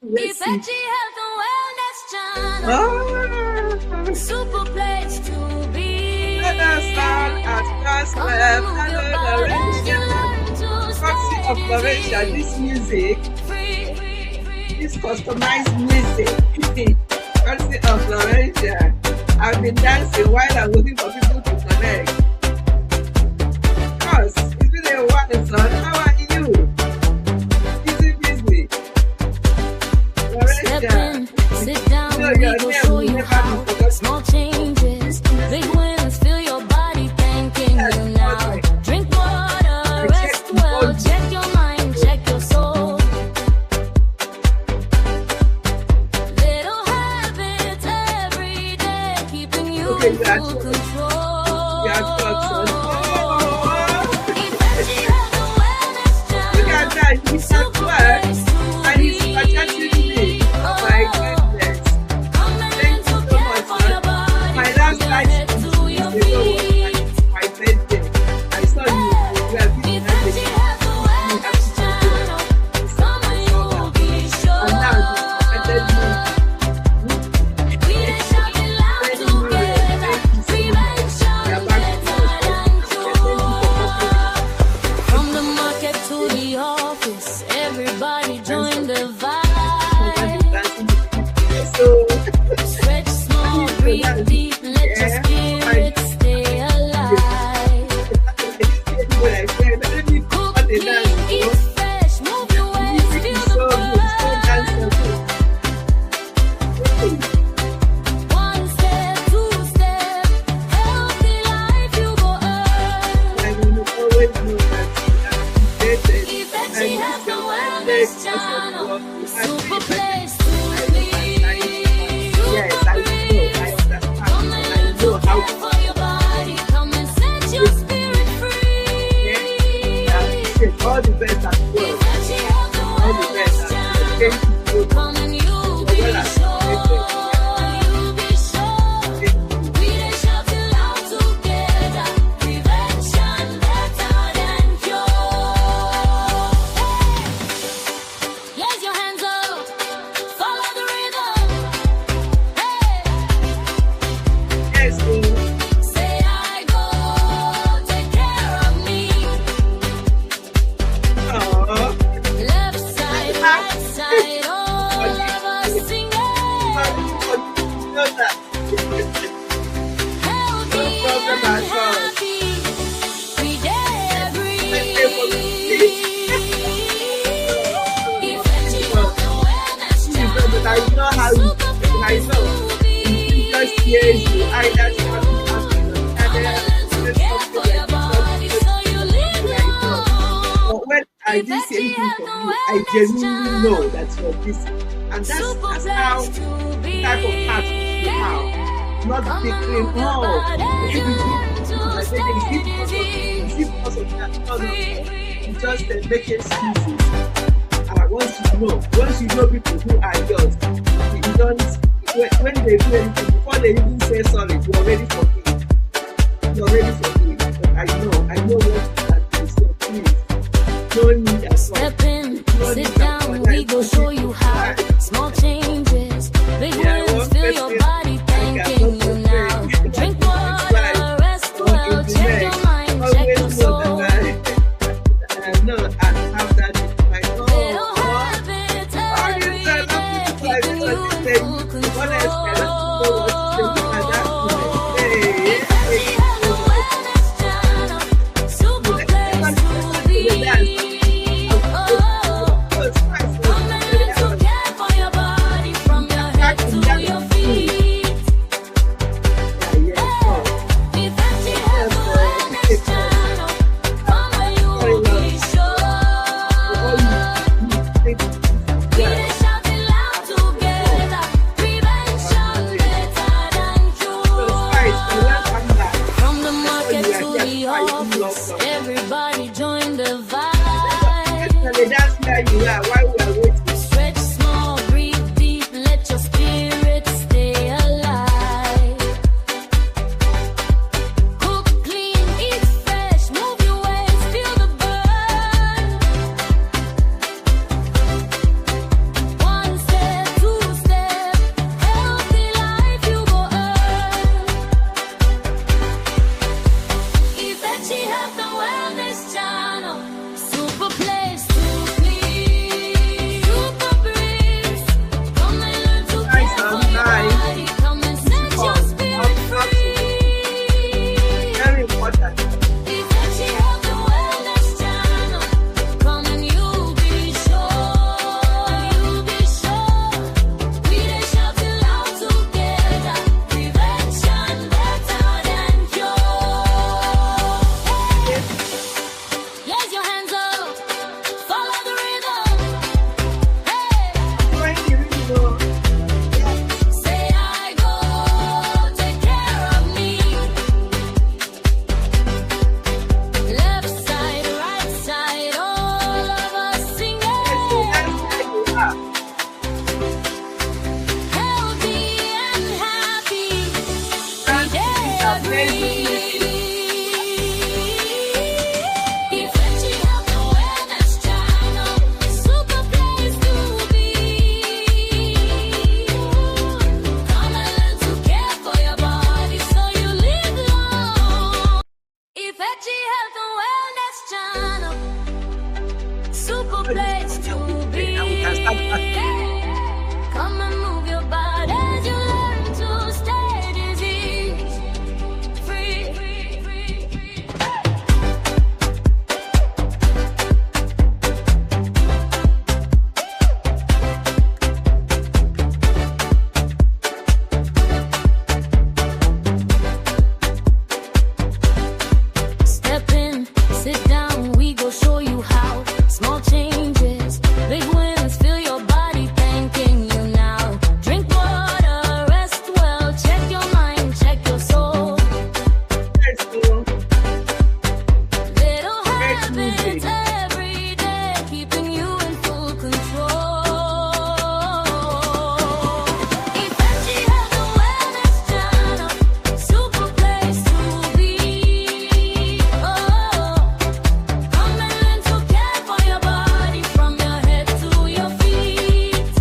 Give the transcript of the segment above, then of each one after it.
Let's see. Ifechi Health and Wellness Channel. Ah, Super place to be. let us start at first Come left. and move your Hello, body as you Laurentia. learn to Courtesy of stay Laurentia, dizzy. this music, Free. this customized music. Courtesy of Laurentia. I've been dancing while I'm waiting for people to connect. Of course, it's been a while, son. How are you? Busy, busy. Step Laurentia. in, sit down, You know we your gon' name show will you never be how. forgotten. Small changes, big wins, feel your body thanking Yes, you now. okay. Drink water, I rest checked well, all check your mind, check your soul. Little habits every day, keeping you Okay, in you are full short. control. You are short, son. Oh, Ifechi Health and Wellness look at Channel. that. He's at Super work place to and he's be. chatting me. Oh my goodness. Come Thank in you to so care much, for son. your body, My from last your night head is to your ago was feet. my birthday. I saw you. You have been Ifechi having Health and Wellness Channel. Come and you'll be and now you started me. we dey shout it loud Thank you. together. Thank you so much. Prevention We are back to better us. than Thank you for coming. cure. From the market to the office, everybody join the vibe. So, Stretch small, breathe deep, let your spirit stay alive. Cook clean, eat fresh, move your ways, feel the vibe. One step, two step, healthy life you go earn. Ifechi Health and Wellness Channel, super place to be. Yes, I know. I understand. Come I and know to how care for your body, come and set your spirit free. all the best at work. Ifechi Health and All the best Wellness at Channel. work. Thank you so Come and you'll be sure, you'll be sure. much. We dey shout it loud together. Prevention better than cure. Hey, raise your hands up, follow the rhythm. Hey, Yes, say I go, take care of me. Left side, right side, all of us singing. Healthy and happy, we dare Ifechi Health and Wellness But I Channel. know how you Super I place know. to be. Just years you either Come and learn to care for your body so you live long. but when I did say anything for you, I genuinely know that you're busy. And Super that's how place to be. type of heart you have. Not Come and thinking, move your oh, body is as it you learn because to I said stay is dizzy. it because of that? No, no. Free. You just make excuses. Once you know people who are yours, you don't, when they do anything, before they even say sorry, you already forgive. You already forgive. But I know what you can do. So please, no need at all. Step in, sit down, we go show you how. Small changes, big wins, feel your body thanking you now. Drink water, rest well, check your mind, check your soul. I have that in my Little habits every day, keeping you in full control. Ifechi Health and Wellness Channel, super place to be. Oh, come in to care for your body, from your head to your feet. Ifechi Health and Wellness Channel, come and you'll be sure. We dey shout it loud together. Prevention better Come and move your body as you learn to stay disease free. Step in, sit down, we go show you how. Small changes, big wins, feel your body thanking you now. Drink water, rest well, check your mind, check your soul. Yes, so Little great habits music. every day, keeping you in full control. Ifeanyi has a wellness channel, super place to be. Oh, come and learn to care for your body from your head to your feet.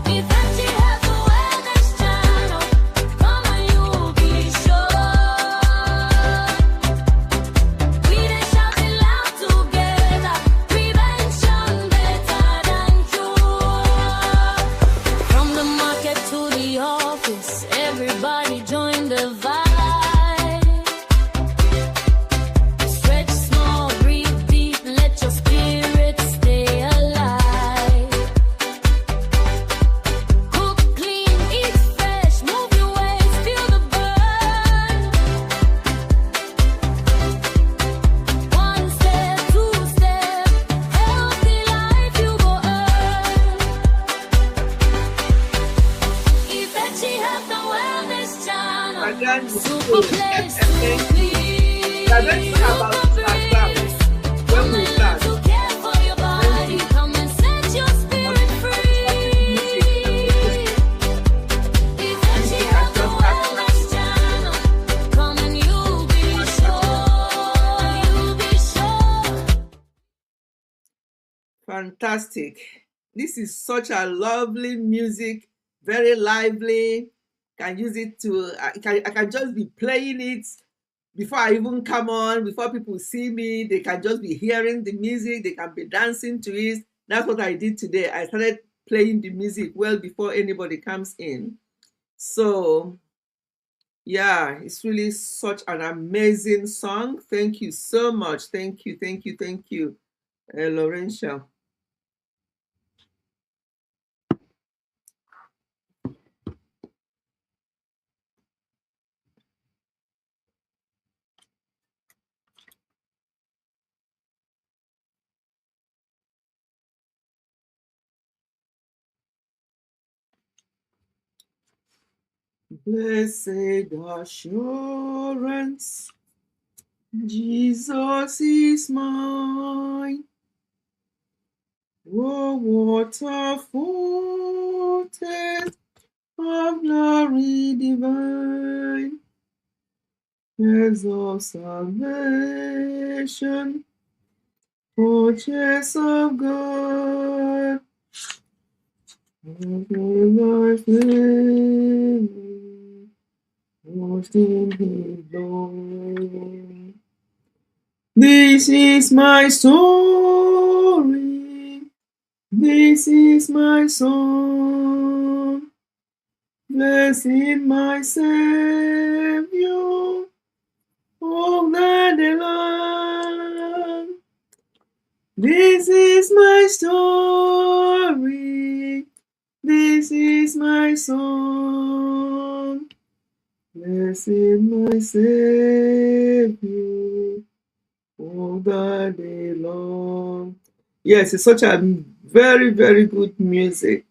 Ifeanyi has a wellness channel, come and you'll be sure. We dey shout it loud together, prevention better than cure. From the market to the office, everybody join the vibe. Stretch small, breathe deep, let your spirit stay alive. Cook clean, eat fresh, move your ways, feel the burn. One step, two step, healthy life you go earn. Ifeanyi has the wellness channel, Madam, super place to thank be. we are going to talk about background when Come we and learn start. to care for your body. Come and set your spirit free. Ifeanyi has the wellness channel. Come and you'll be sure. You'll be sure. Fantastic. This is such a lovely music, very lively. Can use it to, I can just be playing it before I even come on, before people see me. They can just be hearing the music, they can be dancing to it. That's what I did today. I started playing the music well before anybody comes in. So, yeah, it's really such an amazing song. Thank you so much. Thank you, thank you, thank you, Laurentia. Blessed assurance, Jesus is mine. Oh, what a foretaste of glory divine, heirs of salvation, purchase of God, in thy favor, washed in his blood. This is my story, this is my song, blessing my Savior all the day long. This is my story, this is my song, blessing my Savior all the day long. Yes, it's such a very, very good music.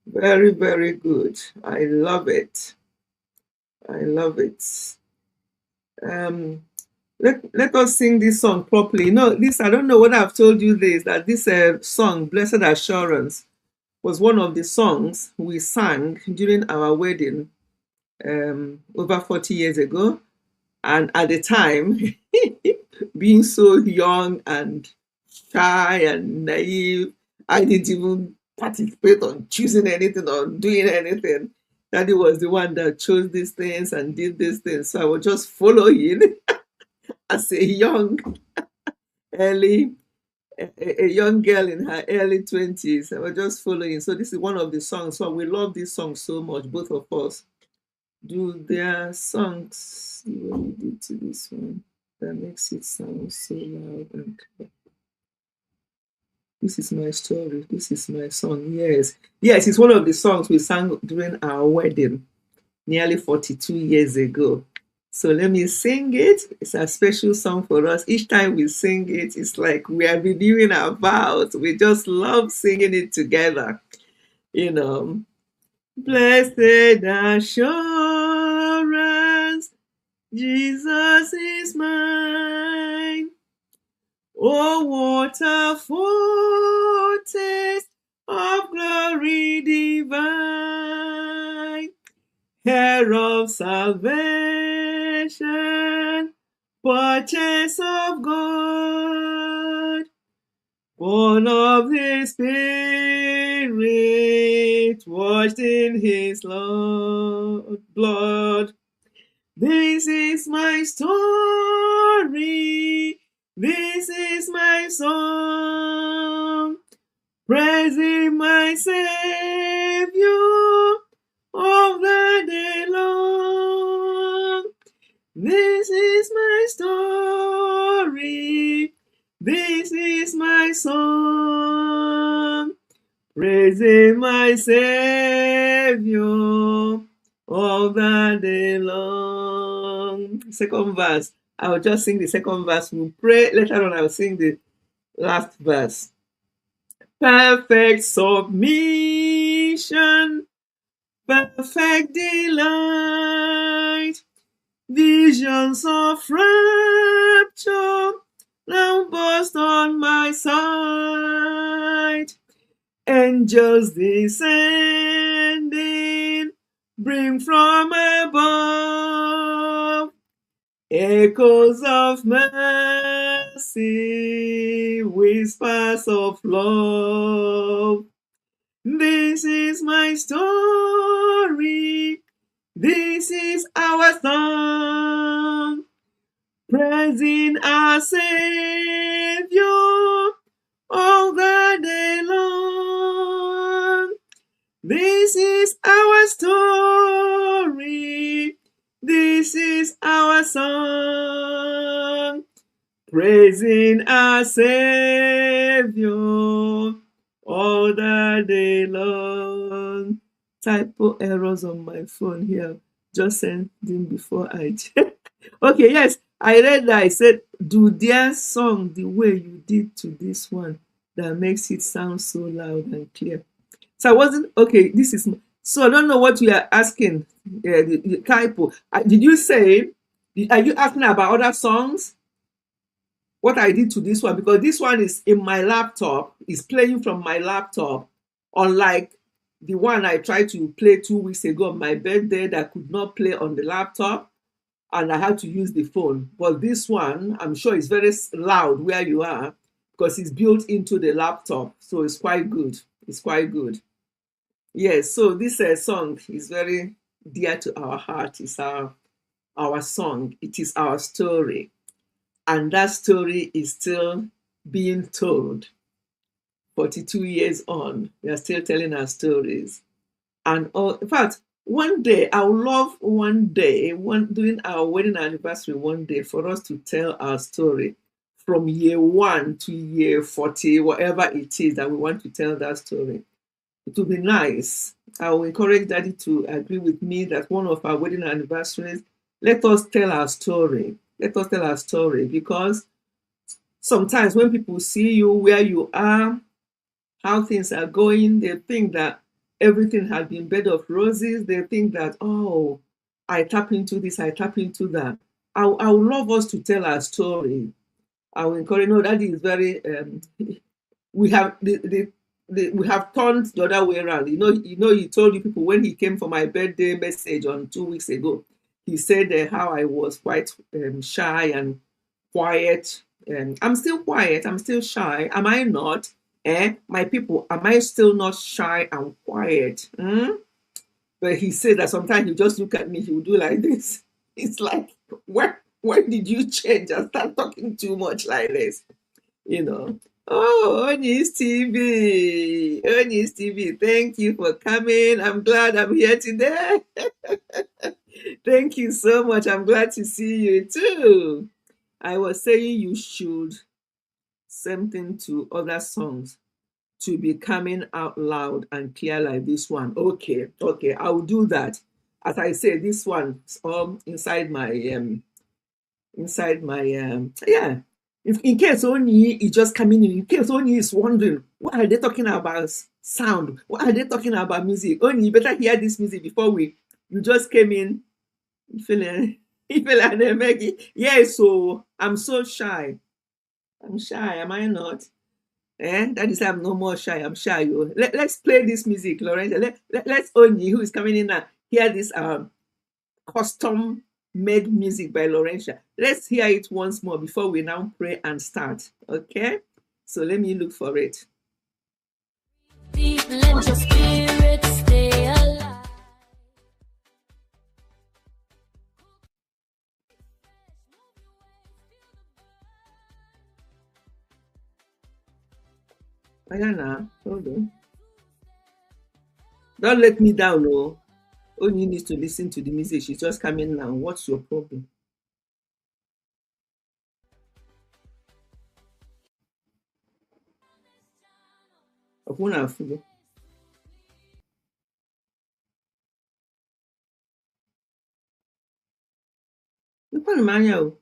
Very, very good. I love it. I love it. Let us sing this song properly. No, this, I don't know whether I've told you this, that this song, Blessed Assurance, was one of the songs we sang during our wedding over 40 years ago. And at the time, being so young and shy and naive, I didn't even participate on choosing anything or doing anything. Daddy was the one that chose these things and did these things. So I was just following as a young, early a young girl in her early 20s. I was just following. So this is one of the songs. So we love this song so much, both of us. Do their songs the way we did to this one that makes it sound so loud and clear. This is my story. This is my song. Yes. Yes, it's one of the songs we sang during our wedding nearly 42 years ago. So let me sing it. It's a special song for us. Each time we sing it, it's like we are renewing our vows. We just love singing it together. You know, blessed assurance, Jesus is mine. Oh, what a foretaste of glory divine, heir of salvation, purchase of God, born of the Spirit, washed in his blood. This is my story, this is my song, praising my Savior all the day long. This is my story, this is my song, praising my Savior all the day long. Second verse. I'll just sing the second verse. We'll pray. Later on, I'll sing the last verse. Perfect submission, perfect delight, visions of rapture now burst on my sight. Angels descending, bring from above echoes of mercy, whispers of love. This is my story, this is our song, praising our Savior all the day long. This is our story, this is our song, praising our Savior all the day long. Typo errors on my phone here. Just sending before I check. Okay, yes, I read that. I said, do their song the way you did to this one that makes it sound so loud and clear. So I wasn't, okay, this is, so I don't know what you are asking, the typo. Did you say, are you asking about other songs? What I did to this one, because this one is in my laptop, is playing from my laptop, unlike the one I tried to play 2 weeks ago on my birthday that could not play on the laptop, and I had to use the phone. But this one, I'm sure it's very loud where you are, because it's built into the laptop, so it's quite good. It's quite good. Yes, so this song is very dear to our heart. It's our song. It is our story. And that story is still being told. 42 years on, we are still telling our stories. And in fact, one day, I would love during our wedding anniversary, one day for us to tell our story from year 1 to year 40, whatever it is that we want to tell that story. It would be nice. I will encourage Daddy to agree with me that one of our wedding anniversaries, let us tell our story. Let us tell our story, because sometimes when people see you where you are, how things are going, they think that everything has been bed of roses. They think that, oh, I tap into this, I tap into that. I would love us to tell our story. I will encourage, no, that is very, we have we have turned the other way around. He told you people when he came for my birthday message on 2 weeks ago, he said how I was quite shy and quiet. I'm still quiet. I'm still shy. Am I not? My people, am I still not shy and quiet? But he said that sometimes you just look at me, he will do like this. It's like, when did you change and start talking too much like this? Oh, Onyis TV. Onyis TV, thank you for coming. I'm glad I'm here today. Thank you so much. I'm glad to see you too. I was saying you should something to other songs to be coming out loud and clear like this one. Okay, okay, I will do that. As I say, this one is all inside my yeah. If in case only is just coming in case only is wondering what are they talking about sound, what are they talking about music, only you better hear this music before you just came in feeling feeling Maggie. Yeah, so I'm so shy. I'm shy, am I not? That is I'm no more shy. I'm shy. Oh. Let's play this music, Lorenzo. Let's Oni, who is coming in now, hear this custom made music by Laurentia. Let's hear it once more before we now pray and start. Okay? So let me look for it. Deep, let your spirit stay alive. Ayana, hold on. Don't let me down, no. Only needs to listen to the music. She's just coming now. What's your problem? Hakuna fugo. Nipana manya o.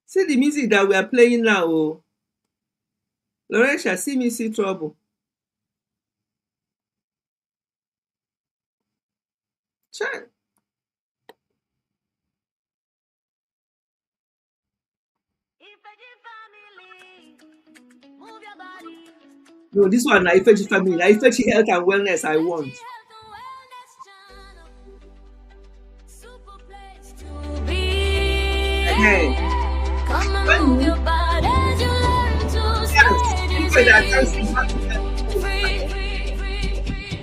See the music that we are playing now. Oh. Laurentia, see me see trouble. Try. No, this one, Ifechi family, Ifechi health and wellness. I want. Hey. Come and move your body as you learn to stay free, free, free, free.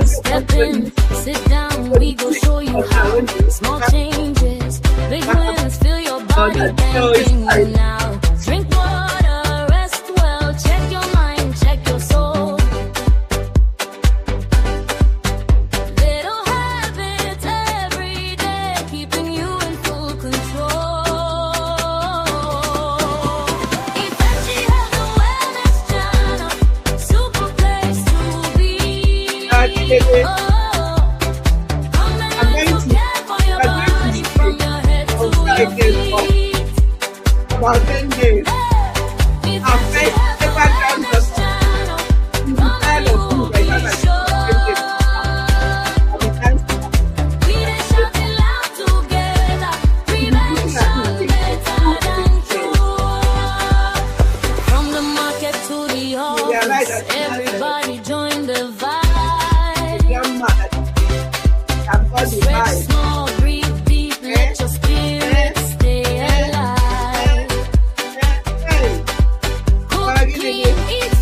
Step in, sit down, we go show you how. Small changes, big wins, feel your body dancing you now. Drink water, rest well, check your mind, check your soul. Little habits every day, keeping you in full control. Ifechi has a wellness channel, super place to be. Come and care for your body from your head to your feet. About 10 days. Ifechi has a wellness channel, come and you will be sure. We dey shout it loud together, prevention better than cure. From the market to the office, everybody join the vibe. Stretch small, breathe deep, let your spirit stay alive. Cook clean, eat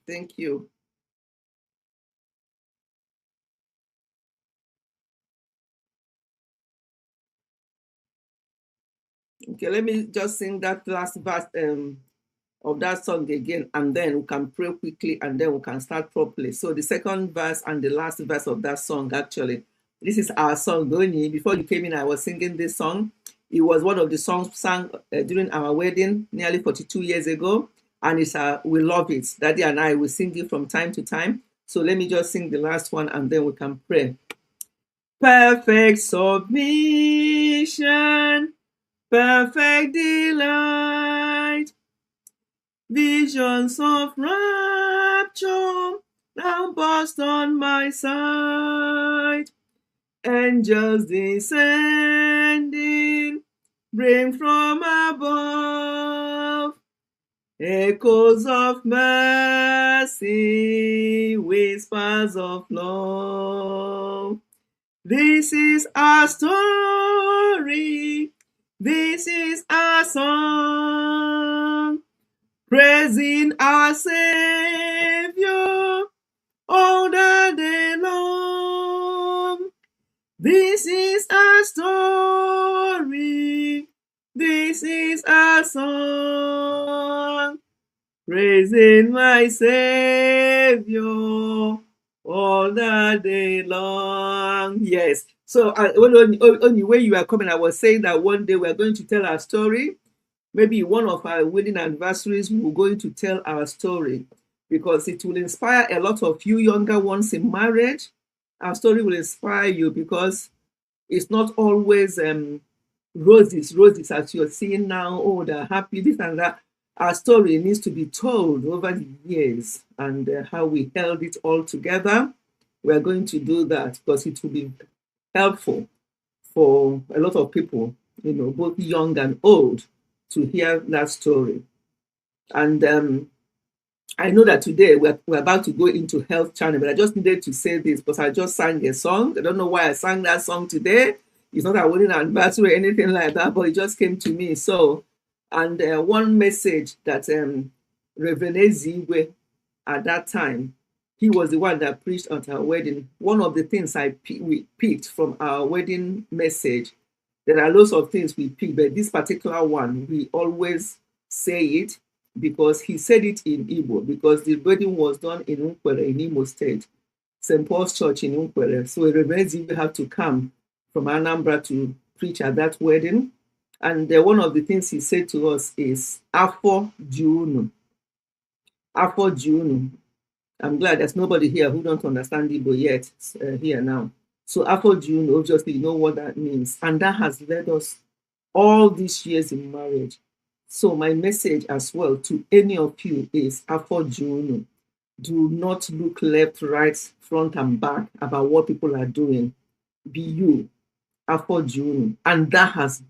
Thank you. Okay, let me just sing that last verse of that song again, and then we can pray quickly, and then we can start properly. So the second verse and the last verse of that song, actually, this is our song, Goni. Before you came in, I was singing this song. It was one of the songs sung during our wedding nearly 42 years ago, and it's we love it. Daddy and I will sing it from time to time. So let me just sing the last one, and then we can pray. Perfect submission, perfect delight, visions of rapture now burst on my sight. Angels descending, bring from above echoes of mercy, whispers of love. This is our story, this is our song, praising our Savior all the day long. This is our story, this is our song, praising my Savior all the day long. Yes. So only when you are coming, I was saying that one day we are going to tell our story. Maybe one of our wedding anniversaries, we're going to tell our story because it will inspire a lot of you younger ones in marriage. Our story will inspire you because it's not always roses as you're seeing now. Oh, they're happy, this and that. Our story needs to be told over the years and how we held it all together. We are going to do that because it will be helpful for a lot of people, both young and old, to hear that story. And I know that today we're about to go into health channel, but I just needed to say this because I just sang a song. I don't know why I sang that song today. It's not a wedding anniversary or anything like that, but it just came to me. So, and one message that Reverend Ezigwe at that time, he was the one that preached at our wedding. One of the things we picked from our wedding message, there are lots of things we pick, but this particular one, we always say it because he said it in Igbo, because the wedding was done in Nkwere in Imo State, St. Paul's Church in Nkwere. So Reverend Ezigwe had to come from Anambra to preach at that wedding. And one of the things he said to us is, Afọ Junu. Afọ Junu. I'm glad there's nobody here who don't understand Igbo yet here now. So Afọ Junu, obviously, you know what that means. And that has led us all these years in marriage. So my message as well to any of you is Afọ Junu. Do not look left, right, front, and back about what people are doing. Be you. Afọ Junu. And that has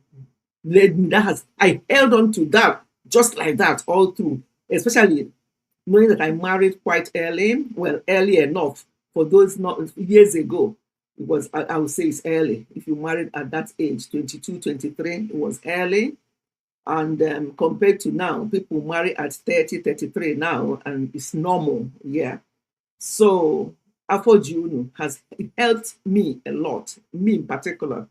led me, I held on to that just like that all through, especially knowing that I married quite early, well, early enough for those not years ago. It was, I would say it's early. If you married at that age, 22, 23, it was early. And compared to now, people marry at 30, 33 now, and it's normal, yeah. So Afọ Junu has helped me a lot, me in particular,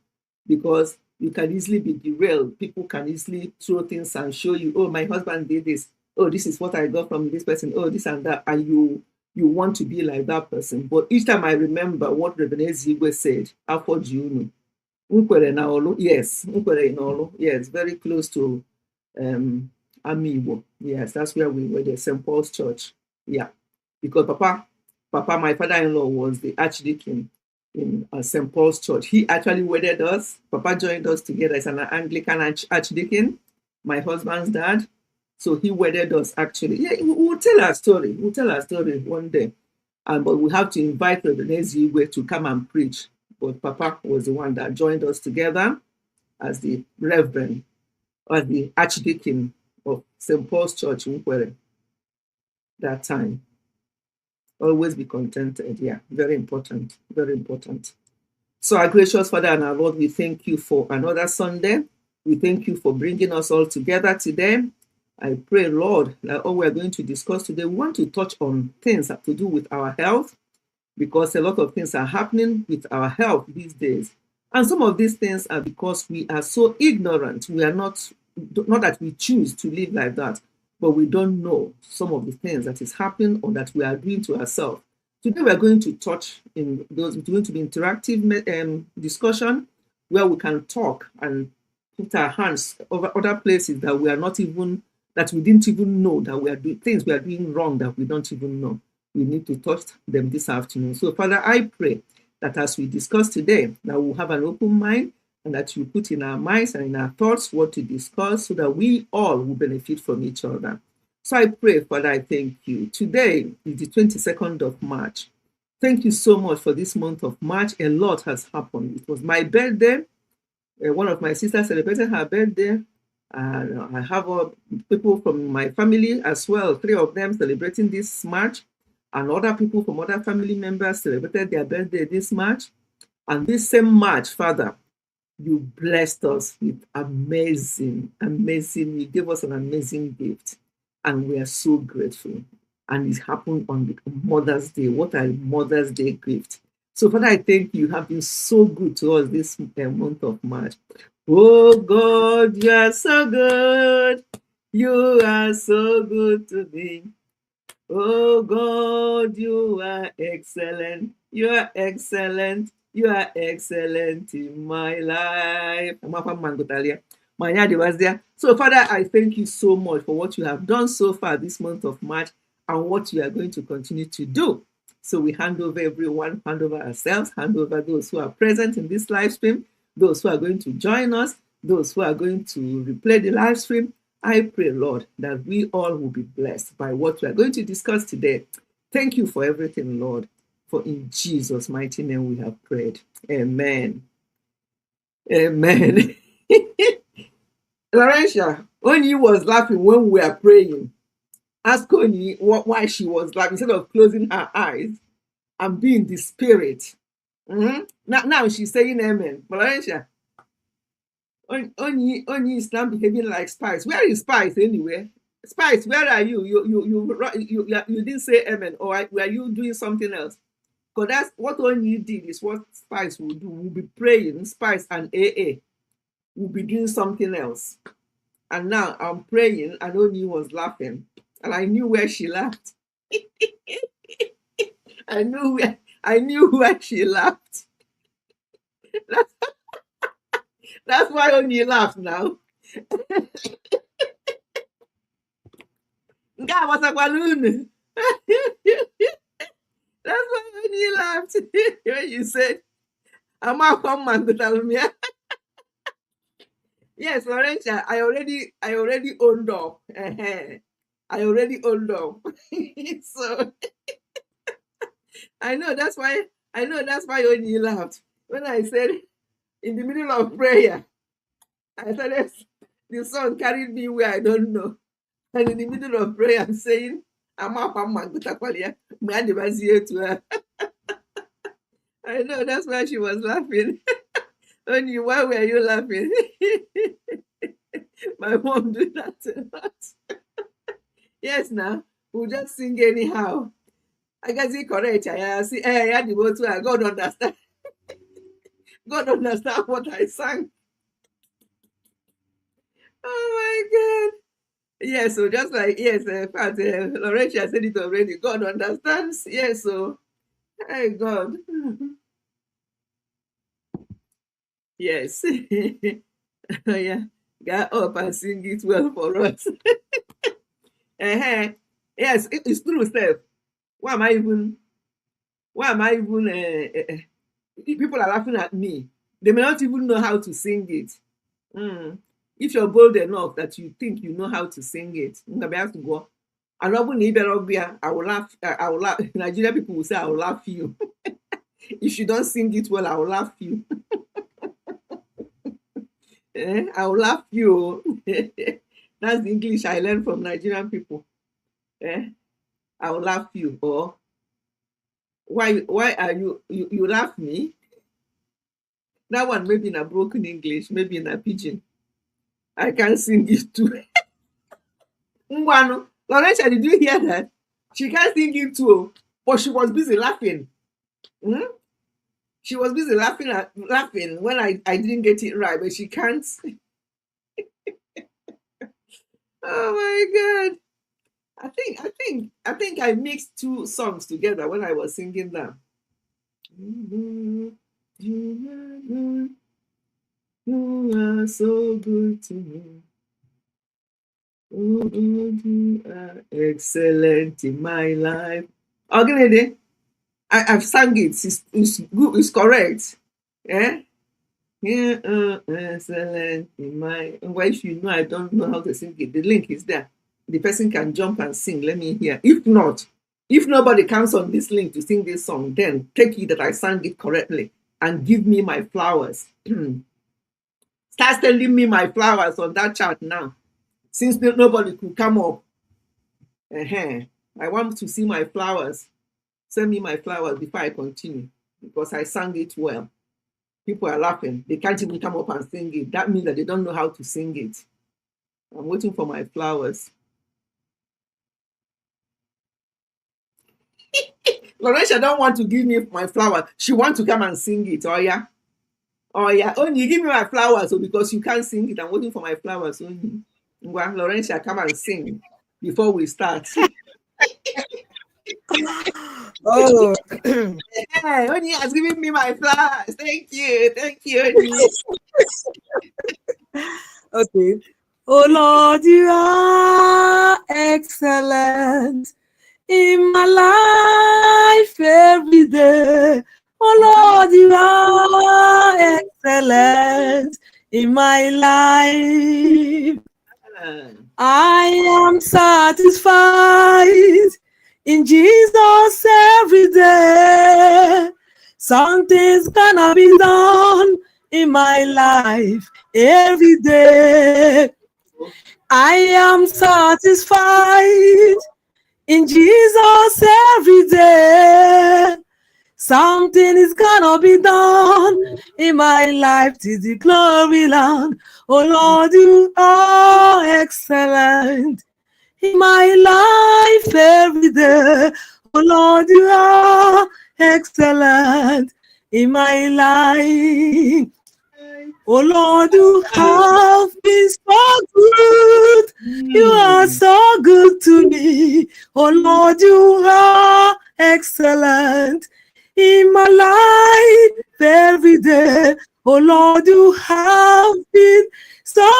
because you can easily be derailed. People can easily throw things and show you, oh, my husband did this. Oh, this is what I got from this person. Oh, this and that. And you want to be like that person. But each time I remember what Reverend Ezigwe said, Afọ Junu, Nkwere na Olu, yes, Nkwere in Olu, yes, very close to Amiwo. Yes, that's where we were, the St. Paul's Church. Yeah, because Papa, my father-in-law was the archdeacon in St. Paul's Church. He actually wedded us. Papa joined us together as an Anglican archdeacon, my husband's dad. So he wedded us actually. Yeah, we'll tell our story. We'll tell our story one day. But we have to invite Reverend Ezigwe to come and preach. But Papa was the one that joined us together as the Reverend, or the Archdeacon of St. Paul's Church in Nkwere that time. Always be contented. Yeah, very important. Very important. So our gracious Father and our Lord, we thank you for another Sunday. We thank you for bringing us all together today. I pray, Lord, that all we're going to discuss today, we want to touch on things that to do with our health, because a lot of things are happening with our health these days. And some of these things are because we are so ignorant. We are not that we choose to live like that, but we don't know some of the things that is happening or that we are doing to ourselves. Today we are going to touch in those. It's going to be interactive discussion where we can talk and put our hands over other places that we are not even that we didn't even know that we are doing things we are doing wrong that we don't even know. We need to touch them this afternoon. So, Father, I pray that as we discuss today, that we'll have an open mind and that you put in our minds and in our thoughts what to discuss so that we all will benefit from each other. So I pray, Father, I thank you. Today is the 22nd of March. Thank you so much for this month of March. A lot has happened. It was my birthday. One of my sisters celebrated her birthday. I have people from my family as well, 3 of them celebrating this March, and other people from other family members celebrated their birthday this March. And this same March, Father, you blessed us with amazing. You gave us an amazing gift, and we are so grateful. And it happened on the Mother's Day. What a Mother's Day gift. So, Father, I thank you. You have been so good to us this month of March. Oh, God, you are so good. You are so good to me. Oh, God, you are excellent. You are excellent. You are excellent in my life. So, Father, I thank you so much for what you have done so far this month of March and what you are going to continue to do. So we hand over everyone, hand over ourselves, hand over those who are present in this live stream, those who are going to join us, those who are going to replay the live stream. I pray, Lord, that we all will be blessed by what we are going to discuss today. Thank you for everything, Lord, for in Jesus' mighty name we have prayed. Amen. Amen. Laurentia, Onyi was laughing when we were praying. Ask Onyi why she was laughing instead of closing her eyes and being the spirit. Now she's saying amen. But Laurentia, Onyi is now behaving like Spice. Where is Spice anyway? Spice, where are you? You didn't say amen, or were you doing something else? Because that's what Onyi did is what Spice will do. We'll be praying. Spice and AA will be doing something else. And now I'm praying, and Onyi was laughing, and I knew where she laughed. I knew where she laughed. That's why Onyi laughed now. That's why Onyi laughed when you said, "I'm a command to tell me." Yes, Laurentia, I already owned up. I already owned up. So I know that's why Onyi laughed when I said in the middle of prayer. I said the song carried me where I don't know, and in the middle of prayer I'm saying, "I'm up on my gutapalia, to her." I know that's why she was laughing. Onyi, why were you laughing? My mom did that a lot. Yes, now we'll just sing anyhow. I guess it's correct. I see. Hey, I devote to God understand. God understand what I sang. Oh my God. Yes, so just like yes, in fact, Laurentia said it already. God understands. Yes, so hey God. Yes. Yeah. Get up and sing it well for us. Yes, it's true, Steph. Why am I even people are laughing at me. They may not even know how to sing it. If you're bold enough that you think you know how to sing it, to go. I will laugh. I will laugh. Nigerian people will say, I will laugh you. If you don't sing it well, I will laugh you. I will laugh you. That's the English I learned from Nigerian people. I will laugh you. Or why are you laugh me? That one maybe in a broken English, maybe in a pidgin. I can't sing it too. Ngwanu, Laurentia, did you hear that? She can't sing it too, but she was busy laughing. Hmm? She was busy laughing when I didn't get it right, but she can't. Oh my God. I think I mixed two songs together when I was singing them. You are so good to me. You are excellent in my life. Okay, I've sung it. It's good. It's correct. Yeah. Yeah, excellent in my. Well, if you know I don't know how to sing it, the link is there. The person can jump and sing. Let me hear. If not, if nobody comes on this link to sing this song, then take it that I sang it correctly and give me my flowers. Start sending me my flowers on that chat now. Since nobody could come up, I want to see my flowers. Send me my flowers before I continue because I sang it well. People are laughing. They can't even come up and sing it. That means that they don't know how to sing it. I'm waiting for my flowers. Laurentia don't want to give me my flowers. She wants to come and sing it. Oh yeah. Oh yeah. Only you give me my flowers, so because you can't sing it, I'm waiting for my flowers only. Well, Laurentia, come and sing before we start. Oh, Hey, Oni has given me my flowers. Thank you, Oni. okay. Oh Lord, you are excellent in my life every day. Oh Lord, you are excellent in my life. I am satisfied in Jesus every day. Something's gonna be done in my life every day. I am satisfied in Jesus every day. Something is gonna be done in my life to the glory land. Oh Lord, you are excellent in my life every day. Oh Lord, you are excellent in my life. Oh Lord, you have been so good. You are so good to me. Oh Lord, you are excellent in my life every day. Oh Lord, you have been so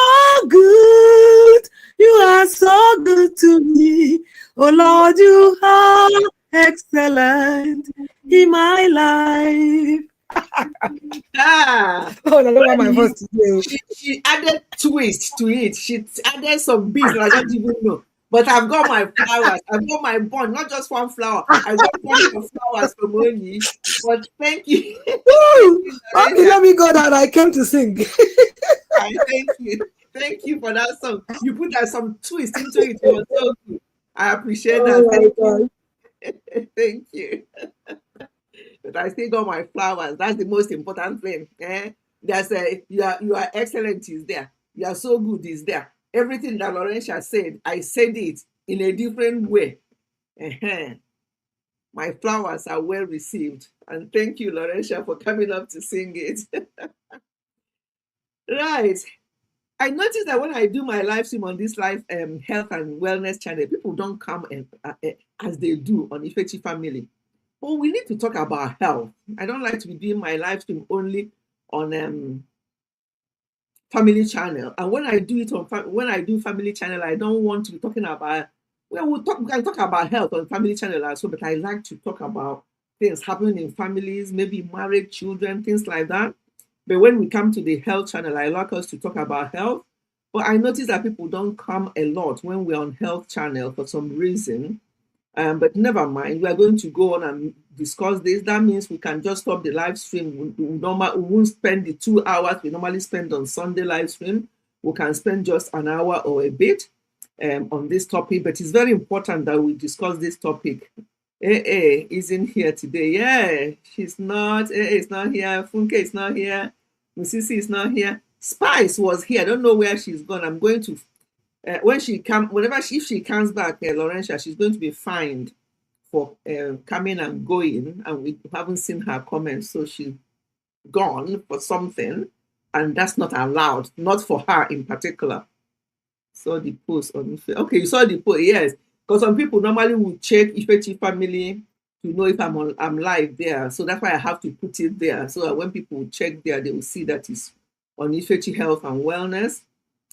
good. You are so good to me. Oh Lord, you are excellent in my life. Ah, Oh, I don't want my voice to do. she added twist to it. She added some beats that I don't even know. But I've got my flowers. I've got my bond, not just one flower. I got one of flowers from Oni. But thank you. Okay, let me go down. I came to sing. Thank you. Thank you for that song. You put some twist into it. It was so good. I appreciate that. Thank you. But I still got my flowers. That's the most important thing. There's you are excellent is there. You are so good is there. Everything that Laurentia said, I said it in a different way. My flowers are well received. And thank you, Laurentia, for coming up to sing it. Right. I noticed that when I do my live stream on this live health and wellness channel, people don't come as they do on Ifechi Family. Well, we need to talk about health. I don't like to be doing my live stream only on family channel. And when I do it on when I do family channel, I don't want to be talking about. Well, we can talk about health on family channel as well, but I like to talk about things happening in families, maybe married children, things like that. But when we come to the health channel, I like us to talk about health. But I notice that people don't come a lot when we're on health channel for some reason. But never mind, we are going to go on and discuss this. That means we can just stop the live stream. We won't spend the 2 hours we normally spend on Sunday live stream. We can spend just an hour or a bit on this topic. But it's very important that we discuss this topic. AA isn't here today. Yeah, she's not. AA is not here. Funke is not here. Musisi is not here. Spice was here. I don't know where she's gone. I'm going to if she comes back, Laurentia, she's going to be fined for coming and going, and we haven't seen her comments, so she's gone for something, and that's not allowed, not for her in particular. Saw the post on Ife. Okay, you saw the post, yes. Because some people normally would check Ifechi family to know if I'm live there. So that's why I have to put it there. So that when people check there, they will see that it's on Ifechi Health and Wellness.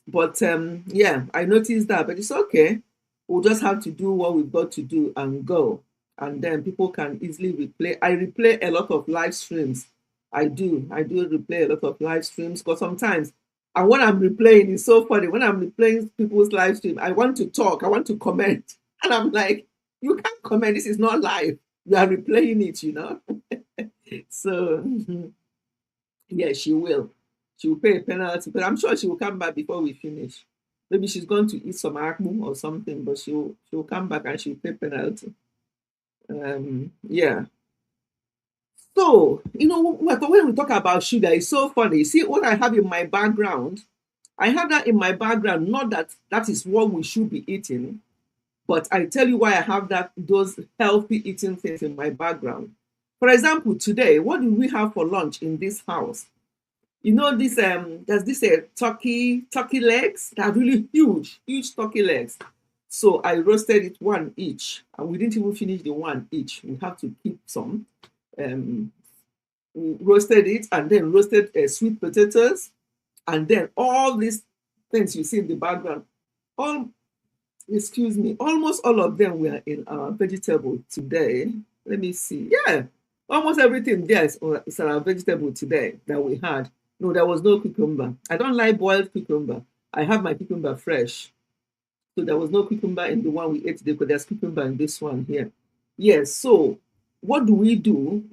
But yeah, I noticed that, but it's okay. We'll just have to do what we've got to do and go. And then people can easily replay. I replay a lot of live streams. I do replay a lot of live streams because sometimes, and when I'm replaying, it's so funny. When I'm replaying people's live stream, I want to talk, I want to comment. And I'm like, you can't comment, this is not live. You are replaying it, you know. So, yeah, she will. She will pay a penalty, but I'm sure she will come back before we finish. Maybe she's going to eat some akmu or something, but she'll come back and she'll pay penalty. Yeah. So, you know, when we talk about sugar, it's so funny. See what I have in my background? I have that in my background, not that that is what we should be eating, but I tell you why I have those healthy eating things in my background. For example, today, what do we have for lunch in this house? You know, there's this turkey legs that are really huge turkey legs. So I roasted it one each, and we didn't even finish the one each. We have to keep some. We roasted it, and then roasted sweet potatoes, and then all these things you see in the background. Almost all of them were in our vegetable today. Let me see. Yeah, almost everything there is our vegetable today that we had. No, there was no cucumber. I don't like boiled cucumber. I have my cucumber fresh. So there was no cucumber in the one we ate today, but there's cucumber in this one here. Yes, so what do? We do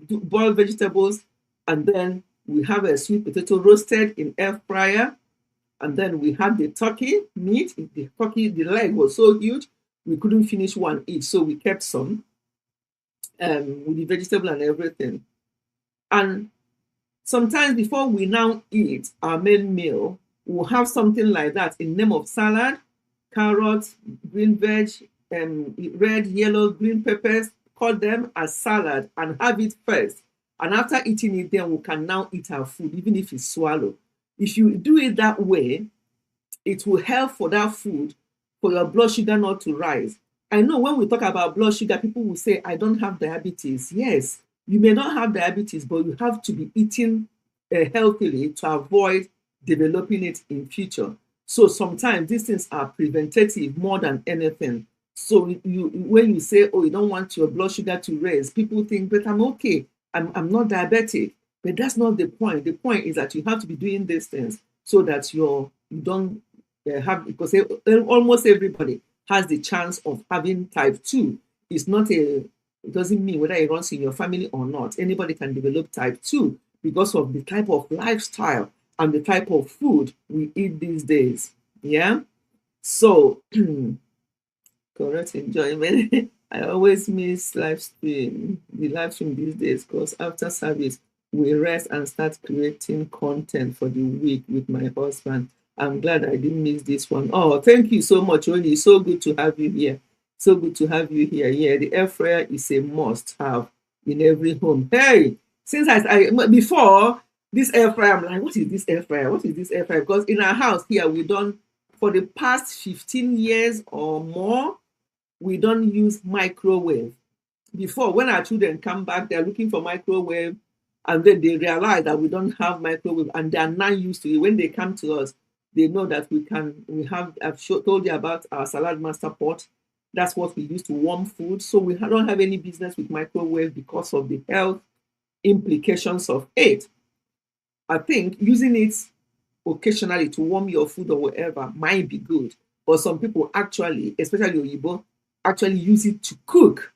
boil vegetables, and then we have a sweet potato roasted in air fryer, and then we had the turkey meat. The leg was so huge, we couldn't finish one each, so we kept some with the vegetable and everything. And sometimes before we now eat our main meal, we'll have something like that in name of salad, carrots, green veg, red, yellow, green peppers. Cut them as salad and have it first. And after eating it, then we can now eat our food, even if it's swallowed. If you do it that way, it will help for that food, for your blood sugar not to rise. I know when we talk about blood sugar, people will say, I don't have diabetes. Yes, you may not have diabetes, but you have to be eating healthily to avoid developing it in future. So sometimes these things are preventative more than anything. So when you say, oh, you don't want your blood sugar to raise, people think, but I'm okay. I'm not diabetic. But that's not the point. The point is that you have to be doing these things so that you don't have, because almost everybody has the chance of having type 2. It doesn't mean whether it runs in your family or not. Anybody can develop type 2 because of the type of lifestyle and the type of food we eat these days. Yeah. So correct enjoyment. I always miss the live stream these days, because after service we rest and start creating content for the week with my husband. I'm glad I didn't miss this one. Oh, thank you so much, Oni. It's so good to have you here. So good to have you here. Yeah, the air fryer is a must-have in every home. Hey, since I before this air fryer, I'm like, what is this air fryer? What is this air fryer? Because in our house here, we don't, for the past 15 years or more, we don't use microwave. Before, when our children come back, they're looking for microwave, and then they realize that we don't have microwave, and they're not used to it. When they come to us, they know that I've told you about our Salad Master pot. That's what we use to warm food. So we don't have any business with microwave because of the health implications of it. I think using it occasionally to warm your food or whatever might be good. But some people actually, especially Oyibo, actually use it to cook.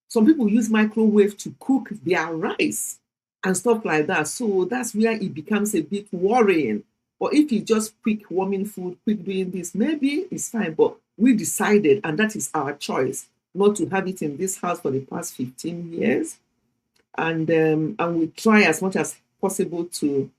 Some people use microwave to cook their rice and stuff like that. So that's where it becomes a bit worrying. But if you just quick warming food, quick doing this, maybe it's fine. But we decided, and that is our choice, not to have it in this house for the past 15 years. And we try as much as possible to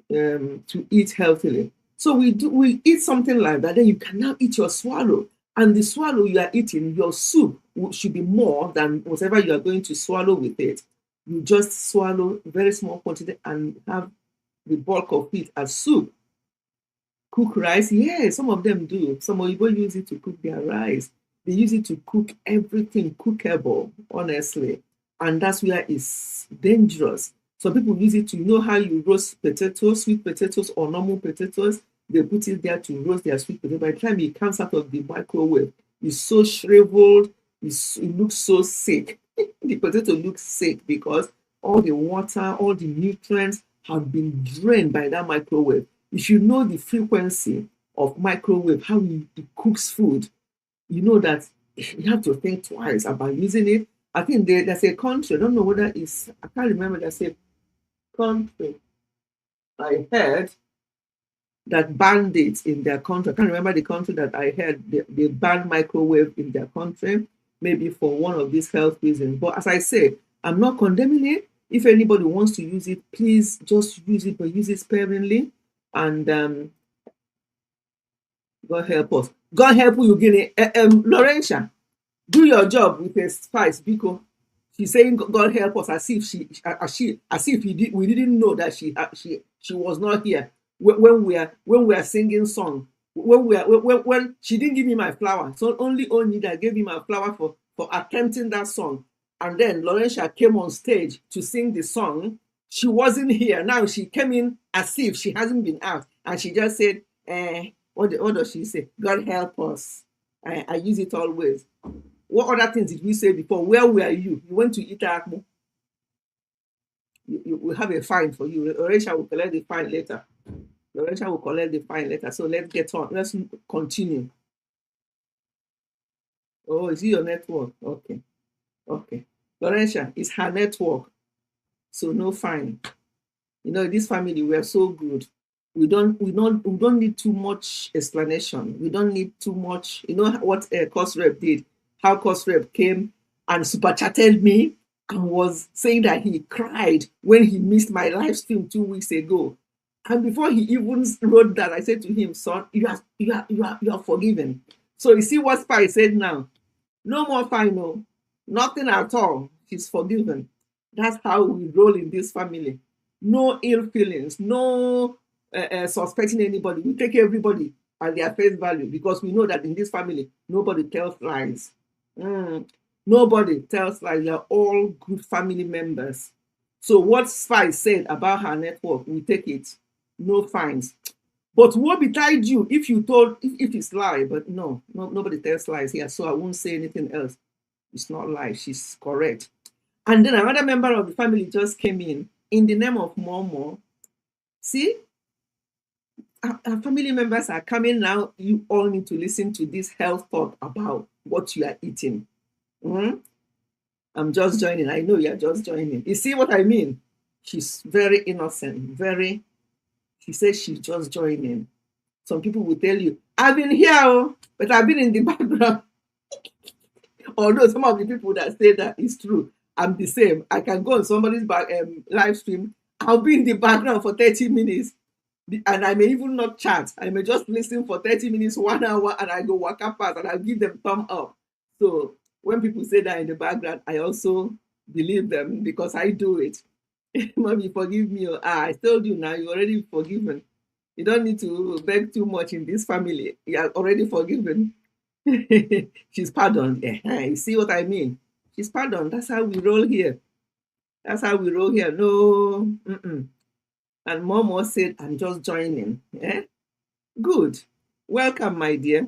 eat healthily. So we eat something like that, then you can now eat your swallow. And the swallow you are eating, your soup should be more than whatever you are going to swallow with it. You just swallow very small quantity and have the bulk of it as soup. Cook rice, yeah, some of them do. Some people use it to cook their rice. They use it to cook everything cookable, honestly. And that's where it's dangerous. Some people use it to, you know how you roast potatoes, sweet potatoes or normal potatoes. They put it there to roast their sweet potato. By the time it comes out of the microwave, it's so shriveled, it looks so sick. The potato looks sick because all the water, all the nutrients have been drained by that microwave. If you know the frequency of microwave, how it cooks food, you know that you have to think twice about using it. I think there's a country, I don't know whether it's, I can't remember, there's a country I heard that banned it in their country. I can't remember the country that I heard they banned microwave in their country, maybe for one of these health reasons. But as I say, I'm not condemning it. If anybody wants to use it, please just use it, but use it sparingly. And God help us. God help you, Guinea. Laurentia, do your job with a spice because she's saying God help us as if we didn't know that she was not here when we are singing song. When she didn't give me my flower, so only Onida gave me my flower for attempting that song. And then Laurentia came on stage to sing the song. She wasn't here. Now she came in as if she hasn't been out. And she just said, what does she say? God help us. I use it always. What other things did we say before? Where were you? You went to Itakmo. You will have a fine for you. Laurentia will collect the fine later. Laurentia will collect the fine later. So let's get on. Let's continue. Oh, is it your network? Okay. Okay. Laurentia, it's her network. So no fine. You know, this family, we are so good. We don't need too much explanation. We don't need too much. You know what Cost Rep did? How Cost Rep came and super chatted me and was saying that he cried when he missed my live stream 2 weeks ago. And before he even wrote that, I said to him, son, you are forgiven. So you see what Spy said now? No more fine, no. Nothing at all. She's forgiven. That's how we roll in this family. No ill feelings, no suspecting anybody. We take everybody at their face value because we know that in this family, nobody tells lies. Nobody tells lies. We are all good family members. So what Spy said about her network, we take it. No fines. But woe betide you if you told, if it's lie, but no, nobody tells lies here, so I won't say anything else. It's not lie, she's correct. And then another member of the family just came in the name of Momo. See, our family members are coming now. You all need to listen to this health talk about what you are eating. I'm just joining. I know you're just joining. You see what I mean? She's very innocent, she says she's just joining. Some people will tell you, I've been here, but I've been in the background. Although some of the people that say that is true, I'm the same. I can go on somebody's live stream. I'll be in the background for 30 minutes. And I may even not chat. I may just listen for 30 minutes, 1 hour, and I go walk up past and I'll give them thumb up. So when people say that in the background, I also believe them because I do it. Mommy, forgive me. I told you now, you're already forgiven. You don't need to beg too much in this family. You are already forgiven. She's pardoned. You see what I mean? She's pardoned. That's how we roll here. That's how we roll here. No. And Momo said, I'm just joining. Good. Welcome, my dear.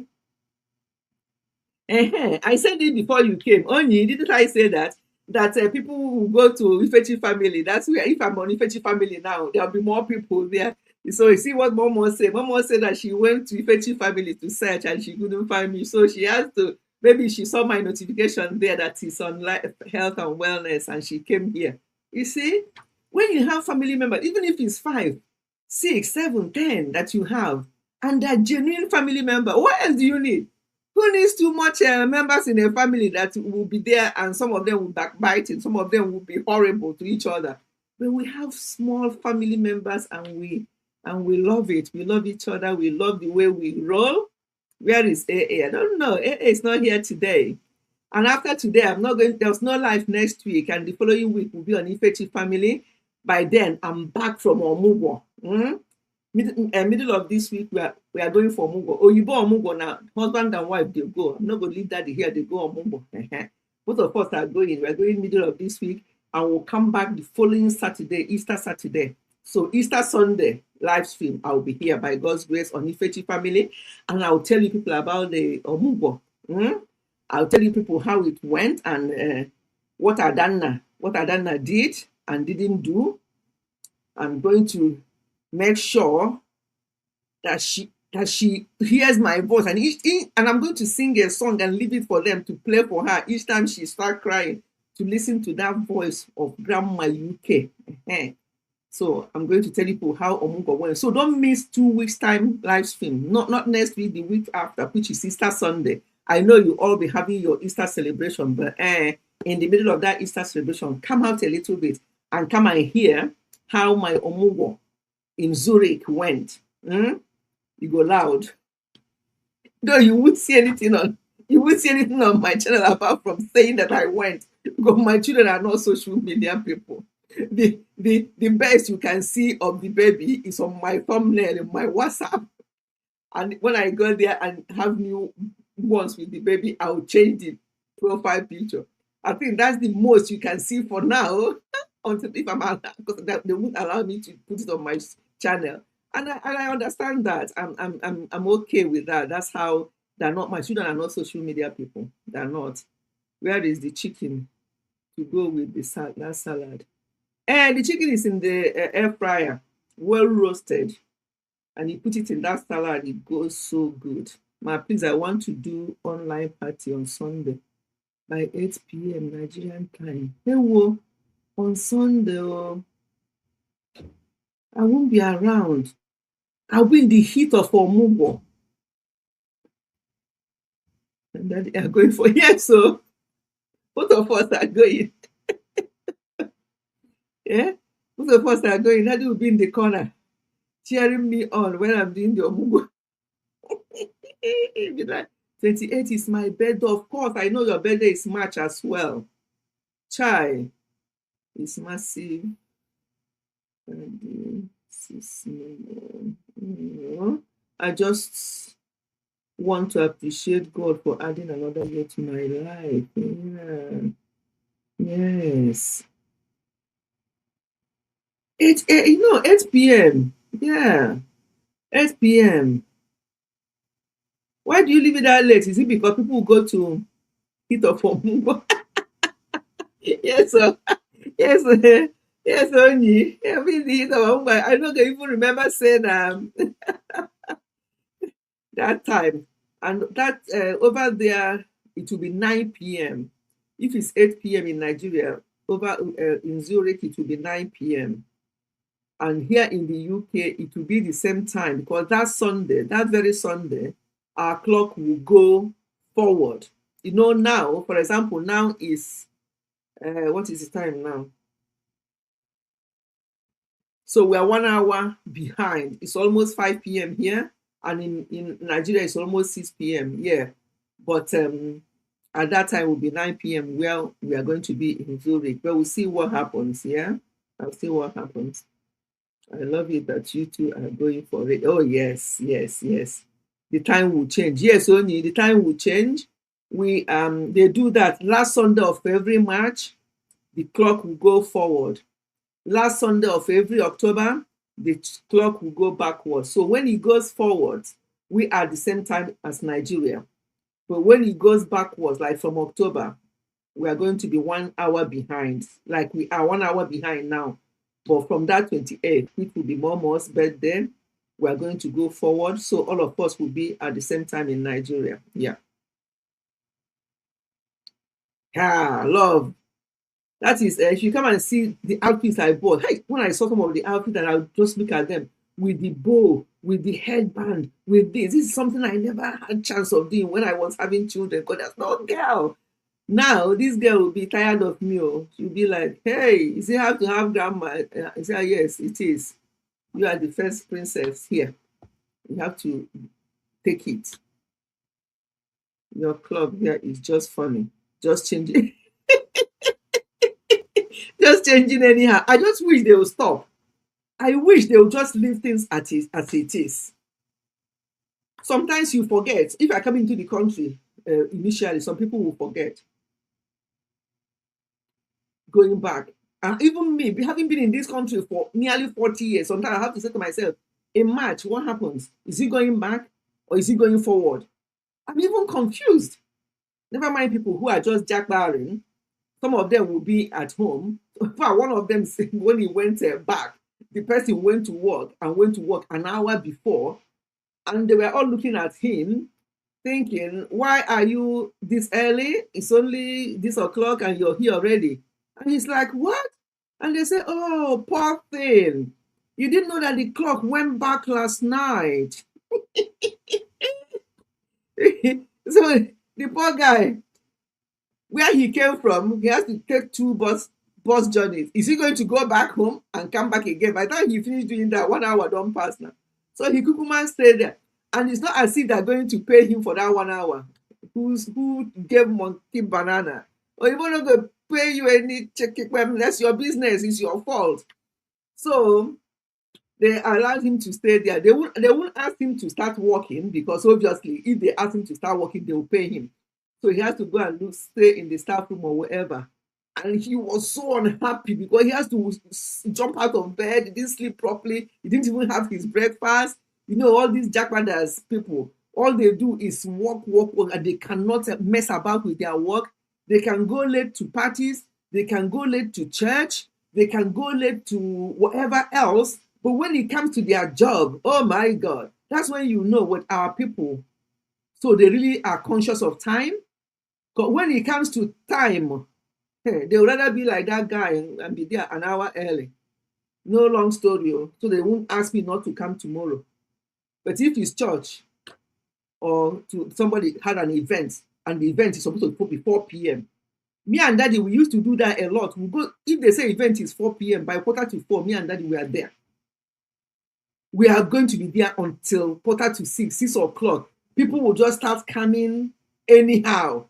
I said it before you came. Onyi, didn't I say that? That people will go to Ifechi family. That's where, if I'm on Ifechi family now, there'll be more people there. So you see what Momo said? Momo said that she went to Ifechi family to search and she couldn't find me. So she has to, maybe she saw my notification there that it's on health and wellness and she came here. You see, when you have family members, even if it's 5, 6, 7, 10 that you have, and they're genuine family member, what else do you need? Who needs too much members in a family that will be there and some of them will backbite and some of them will be horrible to each other? But we have small family members and we and we love it. We love each other. We love the way we roll. Where is AA? I don't know. AA is not here today. And after today, I'm not going. There's no life next week, and the following week will be on Ifechi family. By then, I'm back from Omugo. Middle of this week, we are going for Omugo. Oyibo Omugo now. Husband and wife, they go. I'm not going to leave daddy here. They go Omugo. Both of us are going. We're going middle of this week, and we'll come back the following Saturday, Easter Saturday. So Easter Sunday live stream, I'll be here by God's grace on Ifechi family, and I'll tell you people about the Omugo. I'll tell you people how it went and what Adanna did and didn't do. I'm going to make sure that she hears my voice, and and I'm going to sing a song and leave it for them to play for her each time she starts crying, to listen to that voice of Grandma UK. So I'm going to tell you people how Omugo went. So don't miss 2 weeks time live stream. Not next week, the week after, which is Easter Sunday. I know you all be having your Easter celebration, but in the middle of that Easter celebration, come out a little bit and come and hear how my Omugo in Zurich went. You go loud. No, you won't see anything on my channel apart from saying that I went, because my children are not social media people. The best you can see of the baby is on my thumbnail in my WhatsApp. And when I go there and have new ones with the baby, I'll change the profile picture. I think that's the most you can see for now. Until if I'm allowed, because they won't allow me to put it on my channel. And I understand that. I'm okay with that. That's how they're not. My children are not social media people. They're not. Where is the chicken to go with the that salad? And the chicken is in the air fryer, well roasted, and you put it in that salad. It goes so good. Please, I want to do online party on Sunday by 8 p.m. Nigerian time. Hey, whoa, on Sunday, I won't be around. I'll be in the heat of Omugo. And that they are going for, yes, so both of us are going. Yeah, both of us are going. Daddy will be in the corner, cheering me on when I'm doing the Omugo. Be like, 28 is my birthday. Of course, I know your birthday is March as well. Chai, it's massive. I just want to appreciate God for adding another year to my life. Yeah. Yes. 8 p.m. Yeah. 8 p.m. Why do you leave it that late? Is it because people go to hit up for Mungo? Yes, sir. Yes, sir. Yes, only. I mean, I don't even remember saying that time. And that over there, it will be 9 p.m. If it's 8 p.m. in Nigeria, over in Zurich, it will be 9 p.m. And here in the UK, it will be the same time, because that very Sunday, our clock will go forward. Now, for example, now is, what is the time now? So we are 1 hour behind. It's almost 5 p.m. here. And in Nigeria, it's almost 6 p.m. Yeah. But at that time, it will be 9 p.m. where we are going to be in Zurich. But we'll see what happens, yeah? I'll see what happens. I love it that you two are going for it. Oh, yes, yes, yes. The time will change. Yes, only the time will change. They do that last Sunday of every March, the clock will go forward. Last Sunday of every October, the clock will go backwards. So when it goes forward, we are at the same time as Nigeria. But when it goes backwards, like from October, we are going to be 1 hour behind. Like we are 1 hour behind now. But from that 28th, which will be Momo's birthday, we are going to go forward. So all of us will be at the same time in Nigeria. Yeah. Love. That is, if you come and see the outfits I bought, hey, when I saw some of the outfits, and I'll just look at them with the bow, with the headband, with this. This is something I never had chance of doing when I was having children, because there's no girl. Now, this girl will be tired of me. She'll be like, hey, is it have to have grandma? I say, yes, it is. You are the first princess here. You have to take it. Your club here is just funny. Just changing. Just changing anyhow. I just wish they will stop. I wish they will just leave things as it is. Sometimes you forget. If I come into the country initially, some people will forget. Going back. And even me, having been in this country for nearly 40 years, sometimes I have to say to myself, in March, what happens? Is he going back or is he going forward? I'm even confused. Never mind people who are just jackbarring. Some of them will be at home. One of them said when he went back, the person went to work and went to work an hour before, and they were all looking at him, thinking, "Why are you this early? It's only this o'clock and you're here already." And he's like, "What?" And they say, "Oh, poor thing. You didn't know that the clock went back last night." So the poor guy, where he came from, he has to take two bus journeys. Is he going to go back home and come back again? By the time he finished doing that, 1 hour don't pass now. So he kukuma stayed there. And it's not as if they're going to pay him for that 1 hour. Who gave monkey banana? Or even not going to pay you any check. That's your business. It's your fault. So they allowed him to stay there. They won't ask him to start working, because obviously if they ask him to start working, they will pay him. So he has to go and stay in the staff room or wherever. And he was so unhappy because he has to jump out of bed. He didn't sleep properly. He didn't even have his breakfast. You know, all these jackbadders people, all they do is work, and they cannot mess about with their work. They can go late to parties. They can go late to church. They can go late to whatever else. But when it comes to their job, oh my God, that's when you know what our people, so they really are conscious of time. But when it comes to time, they would rather be like that guy and be there an hour early. No long story. So they won't ask me not to come tomorrow. But if it's church or somebody had an event and the event is supposed to be 4 p.m., me and Daddy, we used to do that a lot. We go, if they say event is 4 p.m., by 4:45, me and Daddy, we are there. We are going to be there until 5:45, 6 o'clock. People will just start coming anyhow.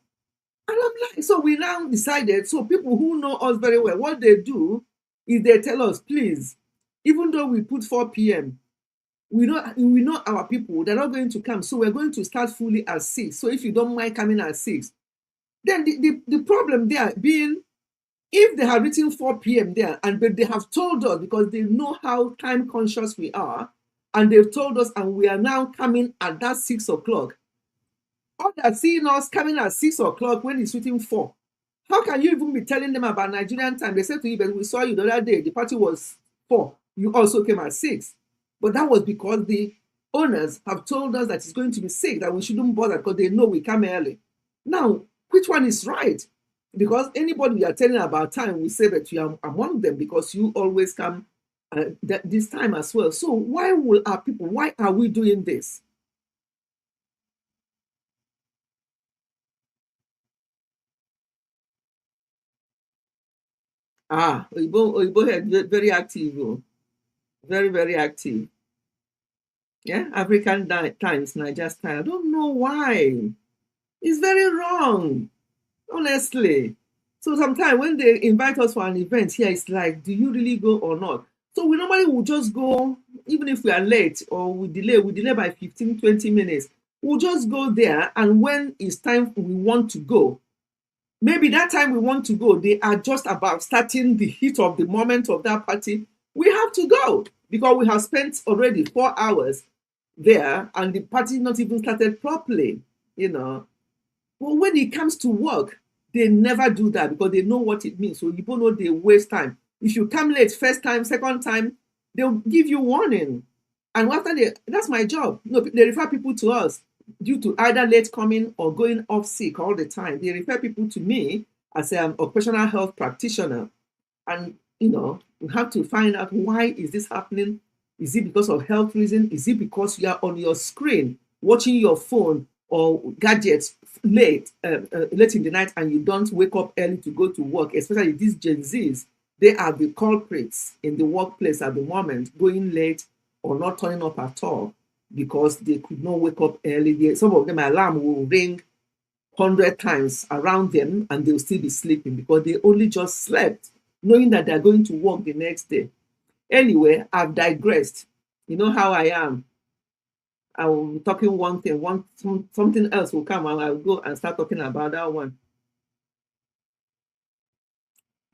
And I'm like, so we now decided, so people who know us very well, what they do is they tell us, please, even though we put 4 p.m., we know our people, they're not going to come. So we're going to start fully at 6. So if you don't mind coming at 6, then the problem there being, if they have written 4 p.m. there, but they have told us, because they know how time conscious we are, and they've told us, and we are now coming at that 6 o'clock. All they're seeing us coming at 6 o'clock when it's written 4. How can you even be telling them about Nigerian time? They said to you, but we saw you the other day, the party was 4. You also came at 6. But that was because the owners have told us that it's going to be 6, that we shouldn't bother because they know we come early. Now, which one is right? Because anybody we are telling about time, we say that you are among them because you always come this time as well. So why are we doing this? Oyibo head very active, very, very active. Yeah, African times, Niger style. I don't know why. It's very wrong, honestly. So sometimes when they invite us for an event here, it's like, do you really go or not? So we normally will just go, even if we are late or we delay by 15, 20 minutes. We'll just go there, and when it's time we want to go, maybe that time we want to go, they are just about starting the heat of the moment of that party. We have to go because we have spent already 4 hours there and the party not even started properly, But when it comes to work, they never do that because they know what it means. So you don't know they waste time. If you come late first time, second time, they'll give you warning. And after that's my job. They refer people to us due to either late coming or going off sick all the time. They refer people to me as an occupational health practitioner. And, we have to find out, why is this happening? Is it because of health reason? Is it because you are on your screen watching your phone or gadgets late in the night and you don't wake up early to go to work? Especially these Gen Zs, they are the culprits in the workplace at the moment, going late or not turning up at all because they could not wake up early. Some of them alarm will ring 100 times around them and they'll still be sleeping because they only just slept, knowing that they're going to work the next day. Anyway, I've digressed. You know how I am. I will be talking one thing, something else will come and I'll go and start talking about that one.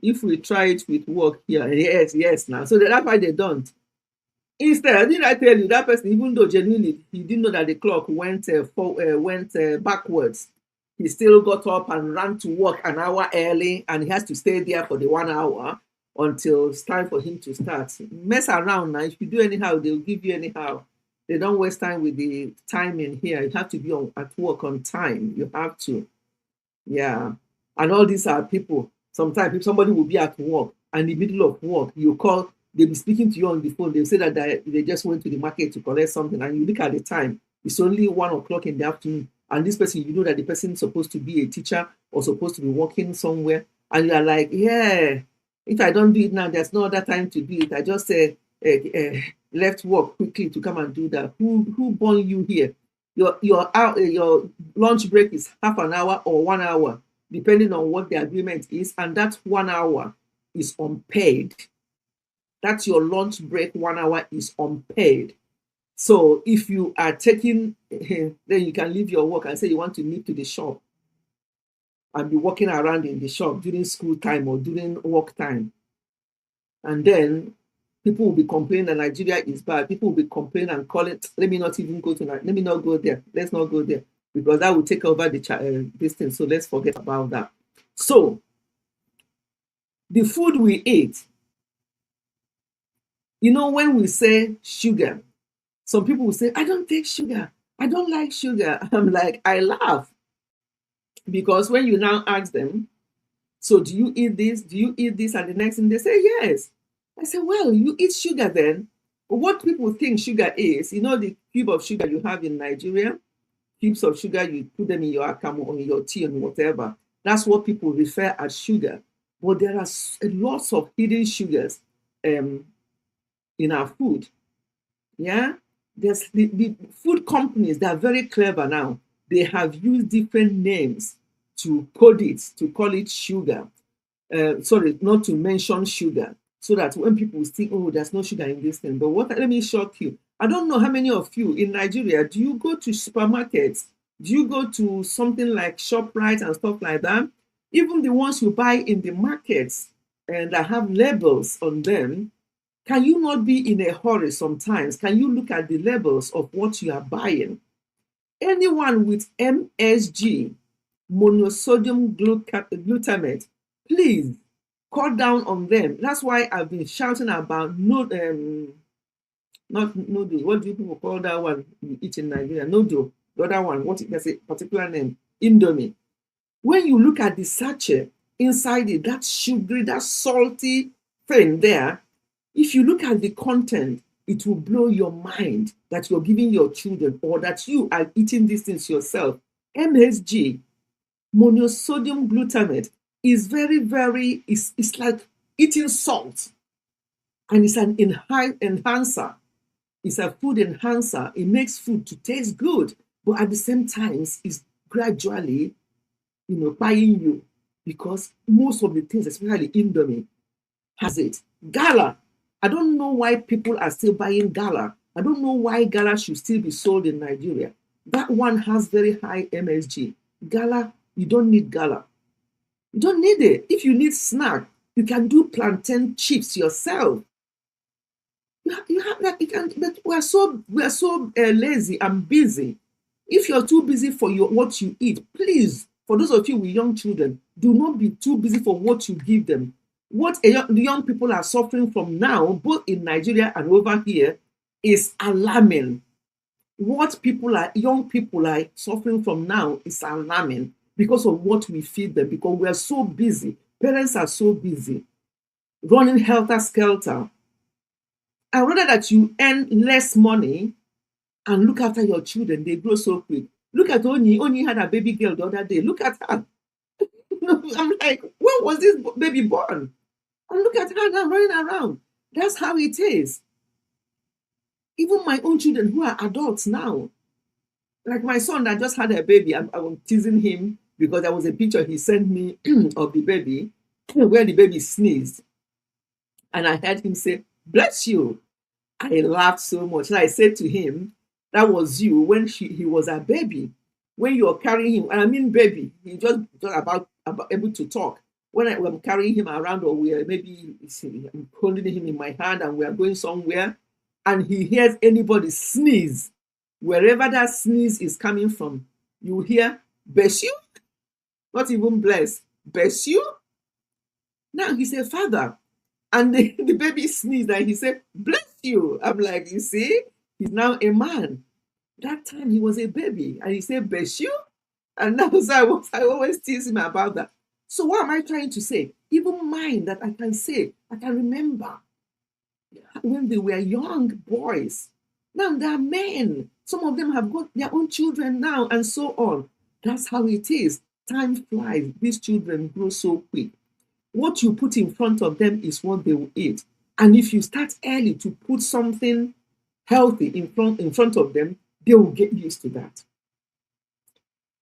If we try it with work here, yes, now. So that's why they don't. Instead, didn't I tell you that person, even though genuinely he didn't know that the clock went backwards, he still got up and ran to work an hour early, and he has to stay there for the 1 hour until it's time for him to start. Mess around now. If you do anyhow, they'll give you anyhow. They don't waste time with the timing here. You have to be at work on time. You have to. Yeah. And all these are people. Sometimes if somebody will be at work and in the middle of work, you call, they'll be speaking to you on the phone. They'll say that they just went to the market to collect something, and you look at the time. It's only 1 o'clock in the afternoon. And this person, you know that the person is supposed to be a teacher or supposed to be working somewhere. And you're like, yeah, if I don't do it now, there's no other time to do it. I just left work quickly to come and do that. Who born you here? Your lunch break is half an hour or 1 hour, depending on what the agreement is. And that 1 hour is unpaid. That's your lunch break. 1 hour is unpaid. So if you are taking, then you can leave your work and say you want to meet to the shop and be walking around in the shop during school time or during work time. And then people will be complaining that Nigeria is bad. People will be complaining and calling, let me not go there. Let's not go there because that will take over this thing. So let's forget about that. So the food we eat, you know, when we say sugar, some people will say, I don't take sugar. I don't like sugar. I'm like, I laugh. Because when you now ask them, so do you eat this? Do you eat this? And the next thing they say, yes. I say, well, you eat sugar then. But what people think sugar is, you know, the cube of sugar you have in Nigeria, cubes of sugar, you put them in your akamu or in your tea and whatever. That's what people refer as sugar. But there are lots of hidden sugars in our food. Yeah. There's the food companies that are very clever now. They have used different names to code it, to call it sugar. Sorry, not to mention sugar. So that when people think, oh, there's no sugar in this thing. But let me shock you. I don't know how many of you in Nigeria, do you go to supermarkets? Do you go to something like ShopRite and stuff like that? Even the ones you buy in the markets and that have labels on them, can you not be in a hurry sometimes? Can you look at the labels of what you are buying? Anyone with MSG, monosodium glutamate, please cut down on them. That's why I've been shouting about not noodle. What do you people call that one you eat in Nigeria? Noodle. The other one, there's a particular name, Indomie. When you look at the sachet inside it, that sugary, that salty thing there, if you look at the content, it will blow your mind that you're giving your children or that you are eating these things yourself. MSG, monosodium glutamate, is very, very, it's like eating salt. And it's an enhancer. It's a food enhancer. It makes food to taste good. But at the same time, it's gradually, buying you. Because most of the things, especially Indomie, has it. Gala. I don't know why people are still buying Gala. I don't know why Gala should still be sold in Nigeria. That one has very high MSG. Gala, you don't need Gala. You don't need it. If you need snack, you can do plantain chips yourself. You have that. You can. But we are so lazy and busy. If you're too busy for what you eat, please, for those of you with young children, do not be too busy for what you give them. What the young people are suffering from now, both in Nigeria and over here, is alarming. What young people are suffering from now is alarming because of what we feed them, because we are so busy. Parents are so busy, running helter-skelter. I'd rather that you earn less money and look after your children. They grow so quick. Look at Oni. Oni had a baby girl the other day. Look at her. I'm like, when was this baby born? And look at her now running around. That's how it is. Even my own children who are adults now, like my son that just had a baby, I was teasing him because there was a picture he sent me of the baby where the baby sneezed. And I heard him say, "Bless you." I laughed so much. And I said to him, "That was you when he was a baby. When you're carrying him, and I mean baby, he just about able to talk. When I'm carrying him around, or we are maybe I'm holding him in my hand and we are going somewhere, and he hears anybody sneeze, wherever that sneeze is coming from, you hear, bless you, not even bless, bless you." Now he said, "Father," and the baby sneezed and he said, "Bless you." I'm like, you see, he's now a man. That time he was a baby and he said, "Bless you." And now so I always tease him about that. So what am I trying to say? Even mine that I can say, I can remember when they were young boys. Now they are men. Some of them have got their own children now and so on. That's how it is. Time flies. These children grow so quick. What you put in front of them is what they will eat. And if you start early to put something healthy in front of them, they will get used to that.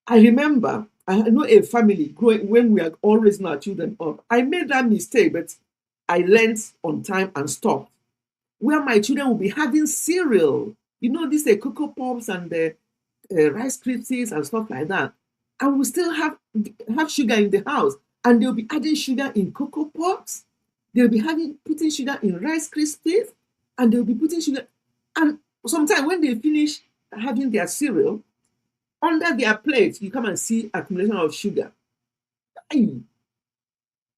I remember, I know a family growing when we are all raising our children up. I made that mistake, but I learned on time and stopped. Where my children will be having cereal, you know, these Cocoa Pops and the Rice Krispies and stuff like that. And we still have sugar in the house, and they'll be adding sugar in Cocoa Pops. They'll be putting sugar in Rice Krispies, and they'll be putting sugar. And sometimes when they finish having their cereal, under their plate, you come and see accumulation of sugar. Aye.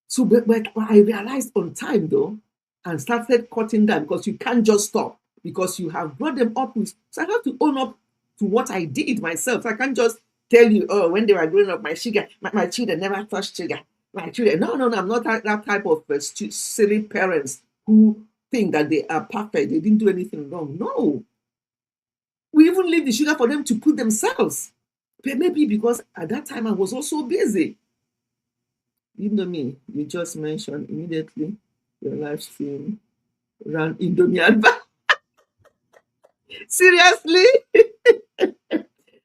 So, but I realized on time though, and started cutting down because you can't just stop because you have brought them up with. So I have to own up to what I did myself. So I can't just tell you, oh, when they were growing up, my children never touched sugar. My children, no, I'm not that type of silly parents who think that they are perfect. They didn't do anything wrong. No. We even leave the sugar for them to put themselves. But maybe because at that time I was also busy. You know me, you just mentioned immediately your live stream ran Indomie advert. Seriously?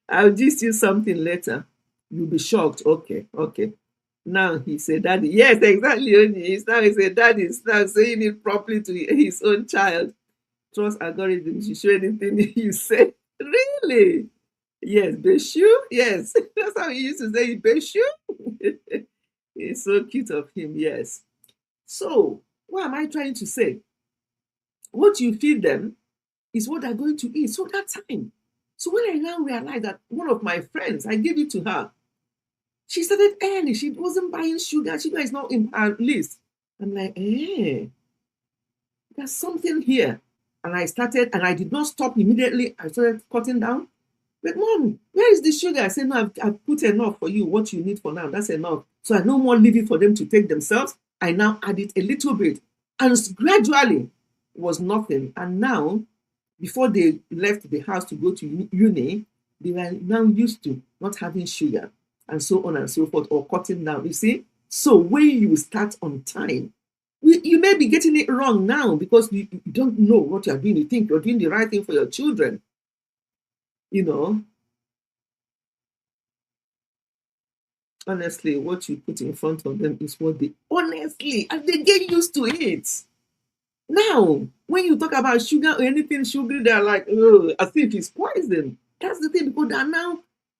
I'll just use something later. You'll be shocked. Okay. Now he said, "Daddy." Yes, exactly. He said, "Daddy is now saying it properly to his own child. Trust algorithms. You show anything you say." Really? Yes, Beshu. Yes, that's how he used to say it, Beshu. It's so cute of him. Yes. So, what am I trying to say? What you feed them is what they're going to eat. So that time. So when I now realized that one of my friends, I gave it to her. She started early. She wasn't buying sugar. Sugar is not in her list. I'm like, there's something here. And I started, and I did not stop immediately. I started cutting down. But Mom, where is the sugar? I said, no, I've put enough for you. What you need for now, that's enough. So I no more leave it for them to take themselves. I now add it a little bit. And gradually, it was nothing. And now, before they left the house to go to uni, they were now used to not having sugar and so on and so forth, or cutting down. You see? So when you start on time, you may be getting it wrong now because you don't know what you're doing. You think you're doing the right thing for your children. You know, honestly, what you put in front of them is what they honestly, and they get used to it. Now, when you talk about sugar or anything sugary, they're like, oh, as if it's poison. That's the thing, because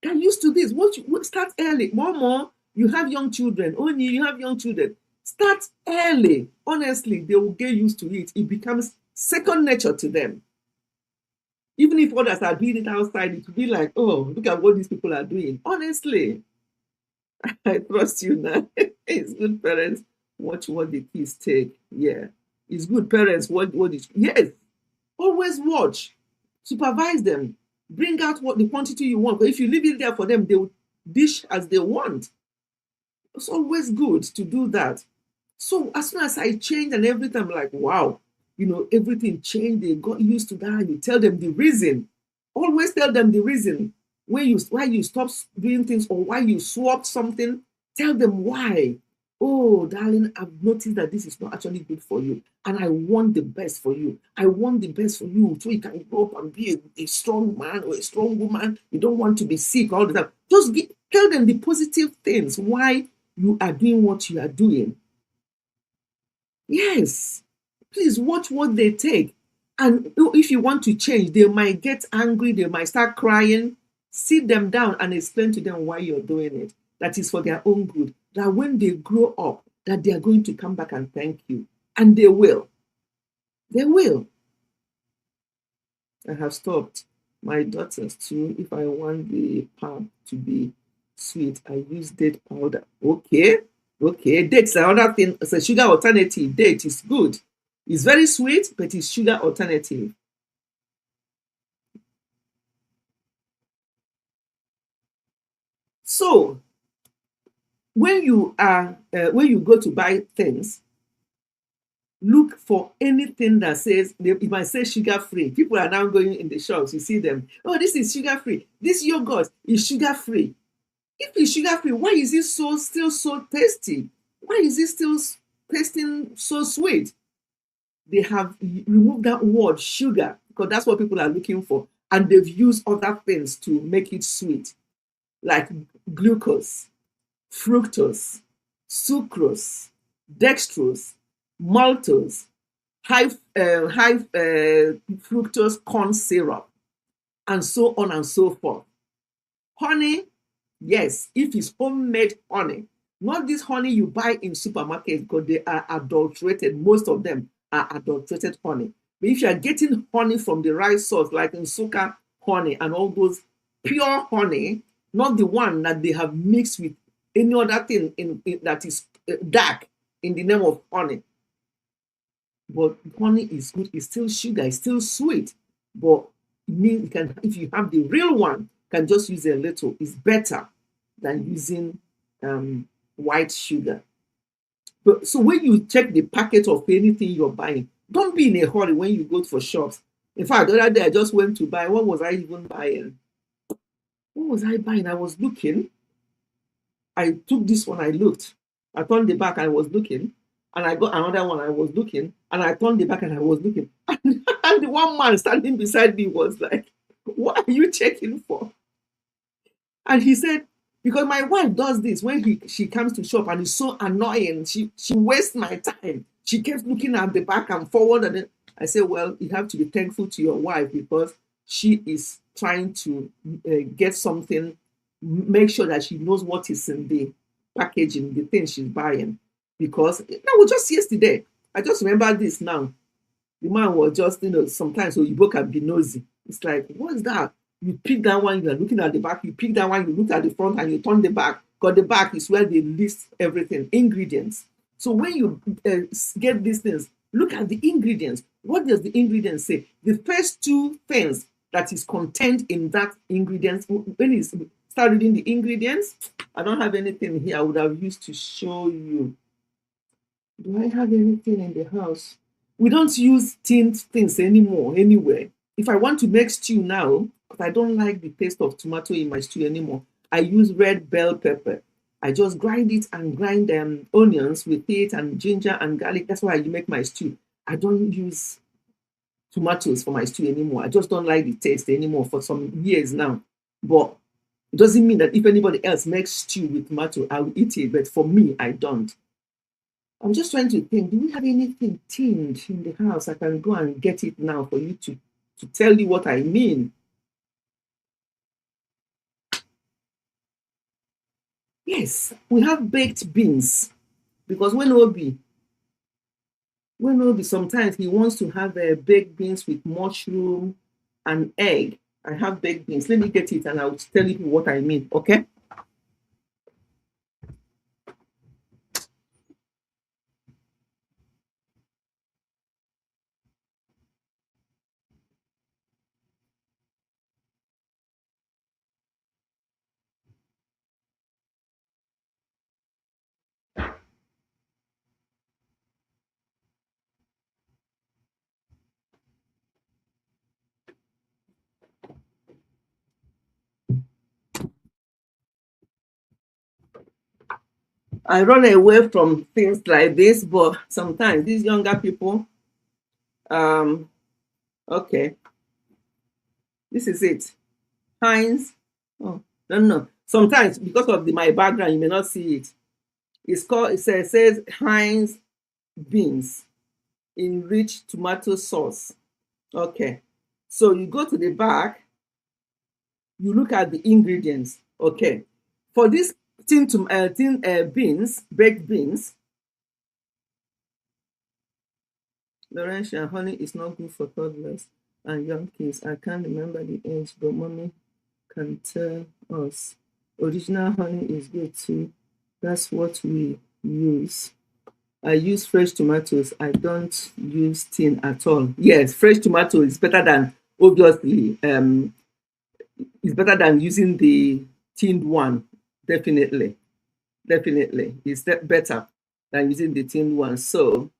they're used to this. What you start early. More, you have young children. Only you have young children. Start early. Honestly, they will get used to it. It becomes second nature to them. Even if others are doing it outside, it will be like, oh, look at what these people are doing. Honestly, I trust you now. It's good parents watch what the kids take. Yeah. It's good parents watch what it. Yes. Always watch. Supervise them. Bring out what the quantity you want. But if you leave it there for them, they will dish as they want. It's always good to do that. So as soon as I changed and everything, I'm like, wow. You know, everything changed. They got used to that. You tell them the reason. Always tell them the reason. Why you stop doing things or why you swap something. Tell them why. Oh, darling, I've noticed that this is not actually good for you. And I want the best for you. I want the best for you so you can grow up and be a strong man or a strong woman. You don't want to be sick all the time. Just tell them the positive things, why you are doing what you are doing. Yes. Please watch what they take. And if you want to change, they might get angry, they might start crying. Sit them down and explain to them why you're doing it. That is for their own good. That when they grow up, that they are going to come back and thank you. And they will. They will. I have stopped. My daughters too. If I want the pap to be sweet, I use date powder. Okay. Okay. Dates are another thing. It's a sugar alternative. Date is good. It's very sweet, but it's sugar alternative. So when you go to buy things, look for anything that says, it might say sugar free. People are now going in the shops, you see them, oh, this is sugar free, this yogurt is sugar free. If it's sugar free, why is it still so tasty? Why is it still tasting so sweet? They have removed that word sugar because that's what people are looking for, and they've used other things to make it sweet, like glucose, fructose, sucrose, dextrose, maltose, high fructose corn syrup, and so on and so forth. Honey, yes, if it's homemade honey, not this honey you buy in supermarkets because they are adulterated. Most of them are adulterated honey. But if you are getting honey from the right source, like in Suka honey and all those pure honey, not the one that they have mixed with any other thing that is dark in the name of honey. But honey is good. It's still sugar. It's still sweet. But you can, if you have the real one, you can just use a little. It's better than using white sugar. But so when you check the packet of anything you're buying, don't be in a hurry when you go for shops. In fact, the other day I just went to buy. What was I even buying? What was I buying? I was looking. I took this one. I looked. I turned the back. I was looking, and I got another one. I was looking, and I turned the back, and I was looking. And the one man standing beside me was like, "What are you checking for?" And he said, because my wife does this when she comes to shop and it's so annoying. She wastes my time. She kept looking at the back and forward. And then I said, well, you have to be thankful to your wife because she is trying to get something, make sure that she knows what is in the packaging, the thing she's buying. Because that was just yesterday. I just remember this now. The man was just, sometimes so you both can be nosy. It's like, what's that? You pick that one, you are looking at the back, you pick that one, you look at the front, and you turn the back. Because the back is where they list everything, ingredients. So when you get these things, look at the ingredients. What does the ingredients say? The first two things that is contained in that ingredients, when you start reading the ingredients, I don't have anything here I would have used to show you. Do I have anything in the house? We don't use tinned things anymore anywhere. If I want to make stew now, because I don't like the taste of tomato in my stew anymore, I use red bell pepper. I just grind it and grind onions with it and ginger and garlic. That's why I make my stew. I don't use tomatoes for my stew anymore. I just don't like the taste anymore for some years now. But it doesn't mean that if anybody else makes stew with tomato, I will eat it. But for me, I don't. I'm just trying to think, do we have anything tinned in the house? I can go and get it now for you to tell you what I mean. Yes, we have baked beans because when Obi sometimes he wants to have baked beans with mushroom and egg. I have baked beans. Let me get it and I'll tell you what I mean. Okay. I run away from things like this, but sometimes these younger people, um, okay, this is it. Heinz. Oh, no. Sometimes because of my background, you may not see it. It's called. It says Heinz beans enriched tomato sauce. Okay, so you go to the back, you look at the ingredients. Okay, for this tin beans, baked beans, Laurentia, honey is not good for toddlers and young kids. I can't remember the age, but mommy can tell us. Original honey is good too. That's what we use. I use fresh tomatoes. I don't use tin at all. Yes, fresh tomato is better than, obviously, it's better than using the tinned one. Definitely. Definitely. It's better than using the tinned one. So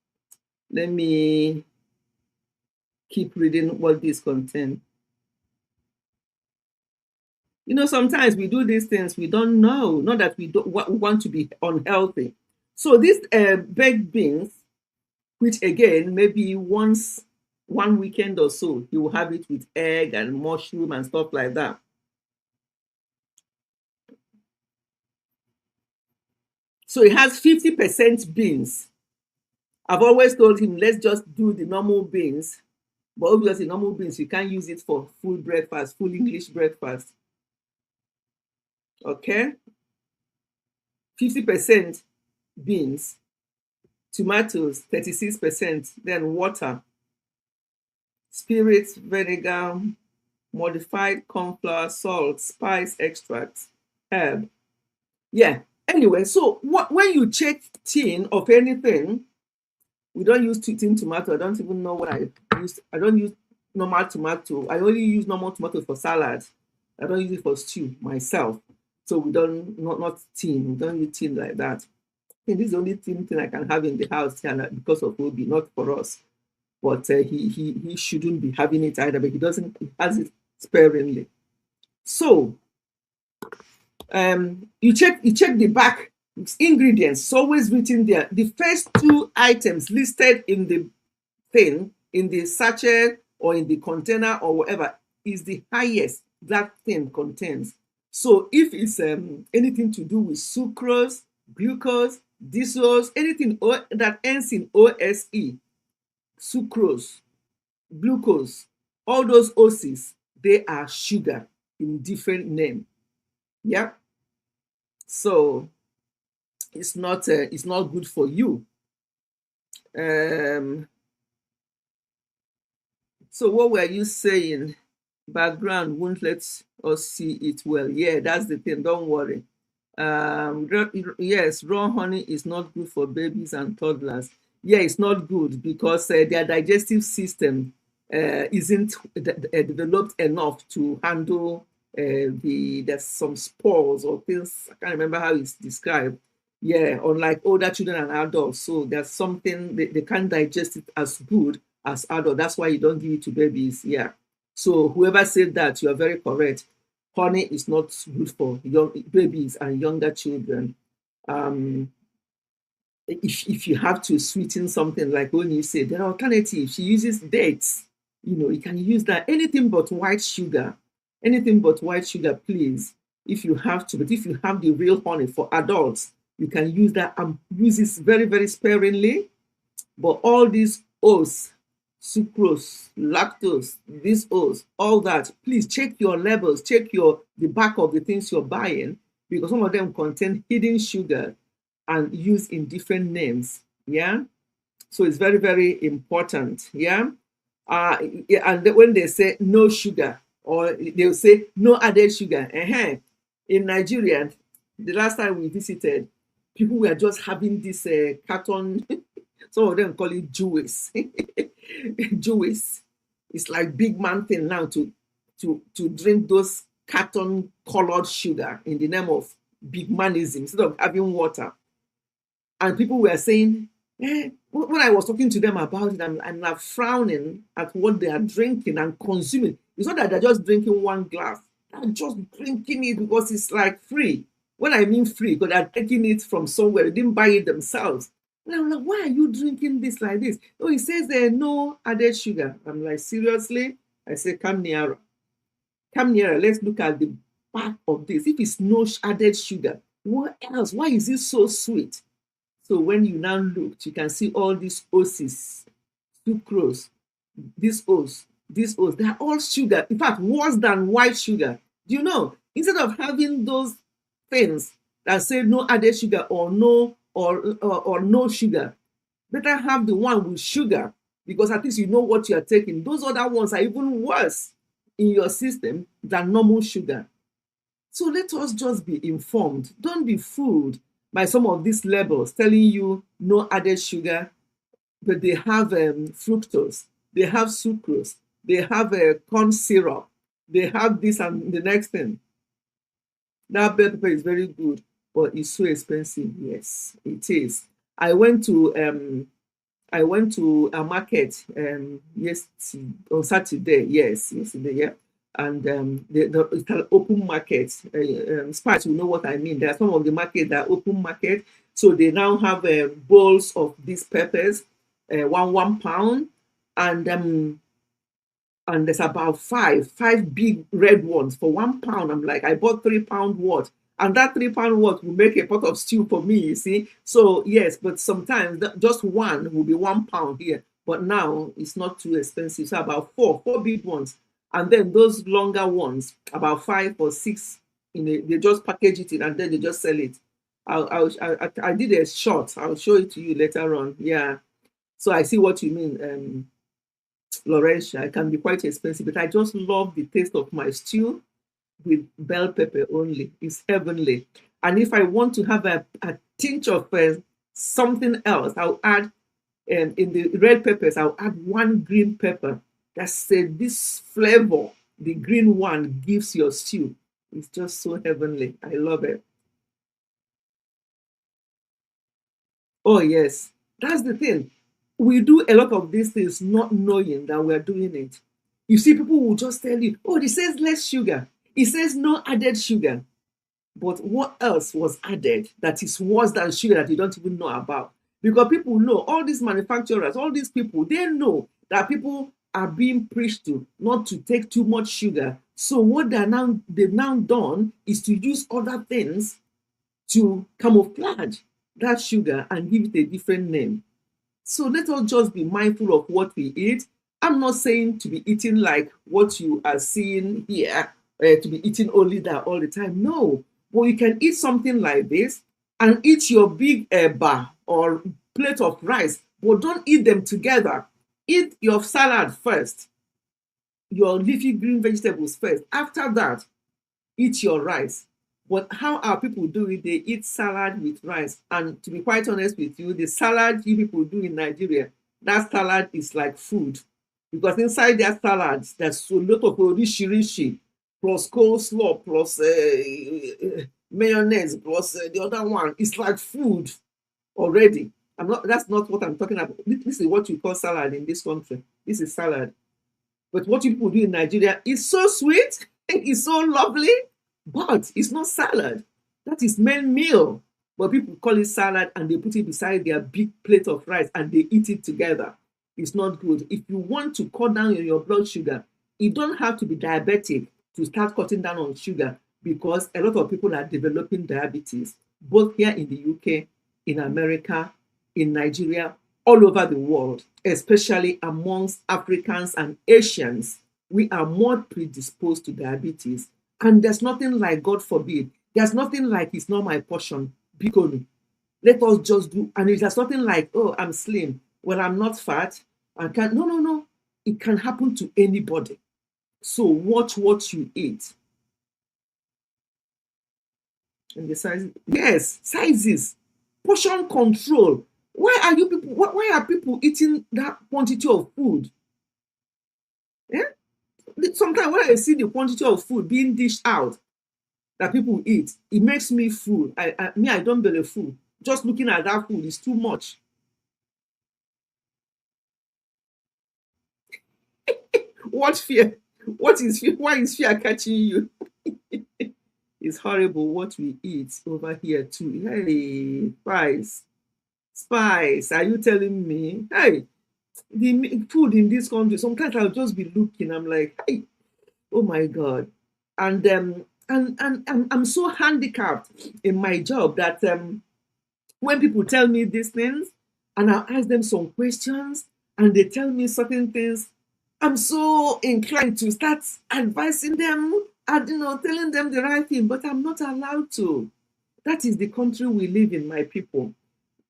let me keep reading what this contains. You know, sometimes we do these things we don't know, not that we don't want to be unhealthy. So these baked beans, which again, maybe once one weekend or so, you will have it with egg and mushroom and stuff like that. So it has 50% beans. I've always told him, let's just do the normal beans. But obviously, normal beans, you can't use it for full breakfast, full English breakfast. Okay? 50% beans, tomatoes, 36%, then water, spirits, vinegar, modified corn flour, salt, spice extracts, herb. Yeah. Anyway, so when you check tin of anything, we don't use tin tomato. I don't even know what I use. I don't use normal tomato. I only use normal tomato for salad. I don't use it for stew myself. So we don't, not tin. We don't use tin like that. I think this is the only tin thing I can have in the house because of Obi, not for us. But he shouldn't be having it either, but he doesn't, he has it sparingly. So you check the back ingredients. It's always written there. The first two items listed in the thing, in the sachet or in the container or whatever, is the highest that thing contains. So if it's anything to do with sucrose, glucose, disose, anything that ends in OSE, sucrose, glucose, all those O's, they are sugar in different name. Yeah. So it's not good for you. So what were you saying? Background won't let us see it well. Yeah, that's the thing. Don't worry. Yes, raw honey is not good for babies and toddlers. Yeah, it's not good because their digestive system isn't developed enough to handle there's some spores or things. I can't remember how it's described. Yeah, unlike older children and adults, so there's something they can't digest it as good as adults. That's why you don't give it to babies. Yeah. So whoever said that, you are very correct. Honey is not good for young babies and younger children. If you have to sweeten something, like when you say there are alternatives, she uses dates. You can use that. Anything but white sugar. Anything but white sugar, please. If you have to, but if you have the real honey for adults, you can use that and use it very, very sparingly. But all these O's, sucrose, lactose, these O's, all that, please check your labels, check the back of the things you're buying, because some of them contain hidden sugar and used in different names. Yeah. So it's very, very important. Yeah. And when they say no sugar, or they'll say no added sugar. In Nigeria, the last time we visited, people were just having this carton. Some of them call it Juice. Juice. It's like big man thing now to drink those carton colored sugar in the name of big manism instead of having water. And people were saying, when I was talking to them about it, I'm not frowning at what they are drinking and consuming. It's not that they're just drinking one glass. They're just drinking it because it's like free. When I mean free, because they're taking it from somewhere, they didn't buy it themselves. And I'm like, why are you drinking this like this? Oh, it says there no added sugar. I'm like, seriously? I say, come nearer. Come nearer. Let's look at the back of this. If it's no added sugar, what else? Why is it so sweet? So when you now look, you can see all these O's, sucrose, these O's, they're all sugar. In fact, worse than white sugar. Do you know? Instead of having those things that say no added sugar or no sugar, better have the one with sugar, because at least you know what you are taking. Those other ones are even worse in your system than normal sugar. So let us just be informed. Don't be fooled by some of these labels telling you no added sugar, but they have fructose, they have sucrose, they have corn syrup, they have this and the next thing. That bell pepper is very good, but it's so expensive. Yes, it is. I went to I went to a market yes on Saturday. Yes, yesterday, yeah. And it's an open market. Spice, you know what I mean. There are some of the markets that are open market, so they now have bowls of these peppers, one pound, and there's about five big red ones for 1 pound. I'm like, I bought 3 pound worth, and that 3 pound worth will make a pot of stew for me. You see, so yes, but sometimes just one will be 1 pound here, but now it's not too expensive. So about four big ones, and then those longer ones, about 5 or 6. They just package it in and then they just sell it. I did a shot. I'll show it to you later on. Yeah. So I see what you mean. Laurentia, it can be quite expensive, but I just love the taste of my stew with bell pepper only. It's heavenly. And if I want to have a tinge of something else, I'll add in the red peppers, I'll add one green pepper. That's this flavor the green one gives your stew. It's just so heavenly. I love it. Oh, yes. That's the thing. We do a lot of these things not knowing that we're doing it. You see, people will just tell you, oh, it says less sugar. It says no added sugar. But what else was added that is worse than sugar that you don't even know about? Because people know, all these manufacturers, all these people, they know that people are being preached to not to take too much sugar. So what they've now done is to use other things to camouflage that sugar and give it a different name. So let us just be mindful of what we eat. I'm not saying to be eating like what you are seeing here, to be eating only that all the time. No, but you can eat something like this and eat your big bar or plate of rice, but don't eat them together. Eat your salad first, your leafy green vegetables first. After that, eat your rice. But how are people doing? They eat salad with rice. And to be quite honest with you, the salad you people do in Nigeria, that salad is like food. Because inside their salads, there's a lot of orishirishi, plus coleslaw, plus mayonnaise, plus the other one. It's like food already. That's not what I'm talking about. This is what you call salad in this country. This is salad. But what you people do in Nigeria is so sweet, it's so lovely, but it's not salad. That is main meal. But people call it salad and they put it beside their big plate of rice and they eat it together. It's not good. If you want to cut down your blood sugar, you don't have to be diabetic to start cutting down on sugar, because a lot of people are developing diabetes, both here in the UK, in America, in Nigeria, all over the world, especially amongst Africans and Asians. We are more predisposed to diabetes. And there's nothing like, God forbid, there's nothing like it's not my portion. Bigoni. Let us just do, and there's nothing like, oh, I'm slim. Well, I'm not fat. I can't. No, no, no. It can happen to anybody. So watch what you eat. And the size, yes, sizes, portion control. Why are people eating that quantity of food? Yeah? Sometimes when I see the quantity of food being dished out that people eat, it makes me full. I don't belly full. Just looking at that food is too much. What fear? What is fear? Why is fear catching you? It's horrible what we eat over here too. Hey, spice, are you telling me? Hey, the food in this country, sometimes I'll just be looking, I'm like, hey, oh my God. And I'm so handicapped in my job that when people tell me these things and I ask them some questions and they tell me certain things, I'm so inclined to start advising them and telling them the right thing, but I'm not allowed to. That is the country we live in, my people.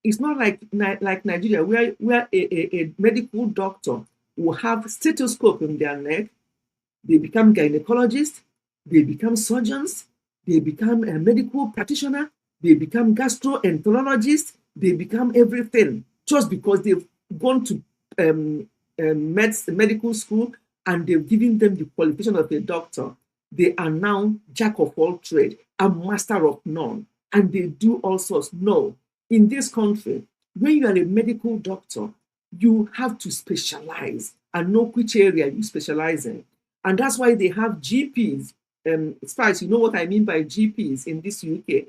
It's not like Nigeria, where a medical doctor will have stethoscope in their neck. They become gynecologists, they become surgeons, they become a medical practitioner, they become gastroenterologists, they become everything just because they've gone to medical school and they've given them the qualification of a doctor. They are now jack of all trade and master of none, and they do all sorts. No, in this country, when you are a medical doctor, you have to specialize and know which area you specialize in. And that's why they have GPs. As far as you know what I mean by GPs in this UK,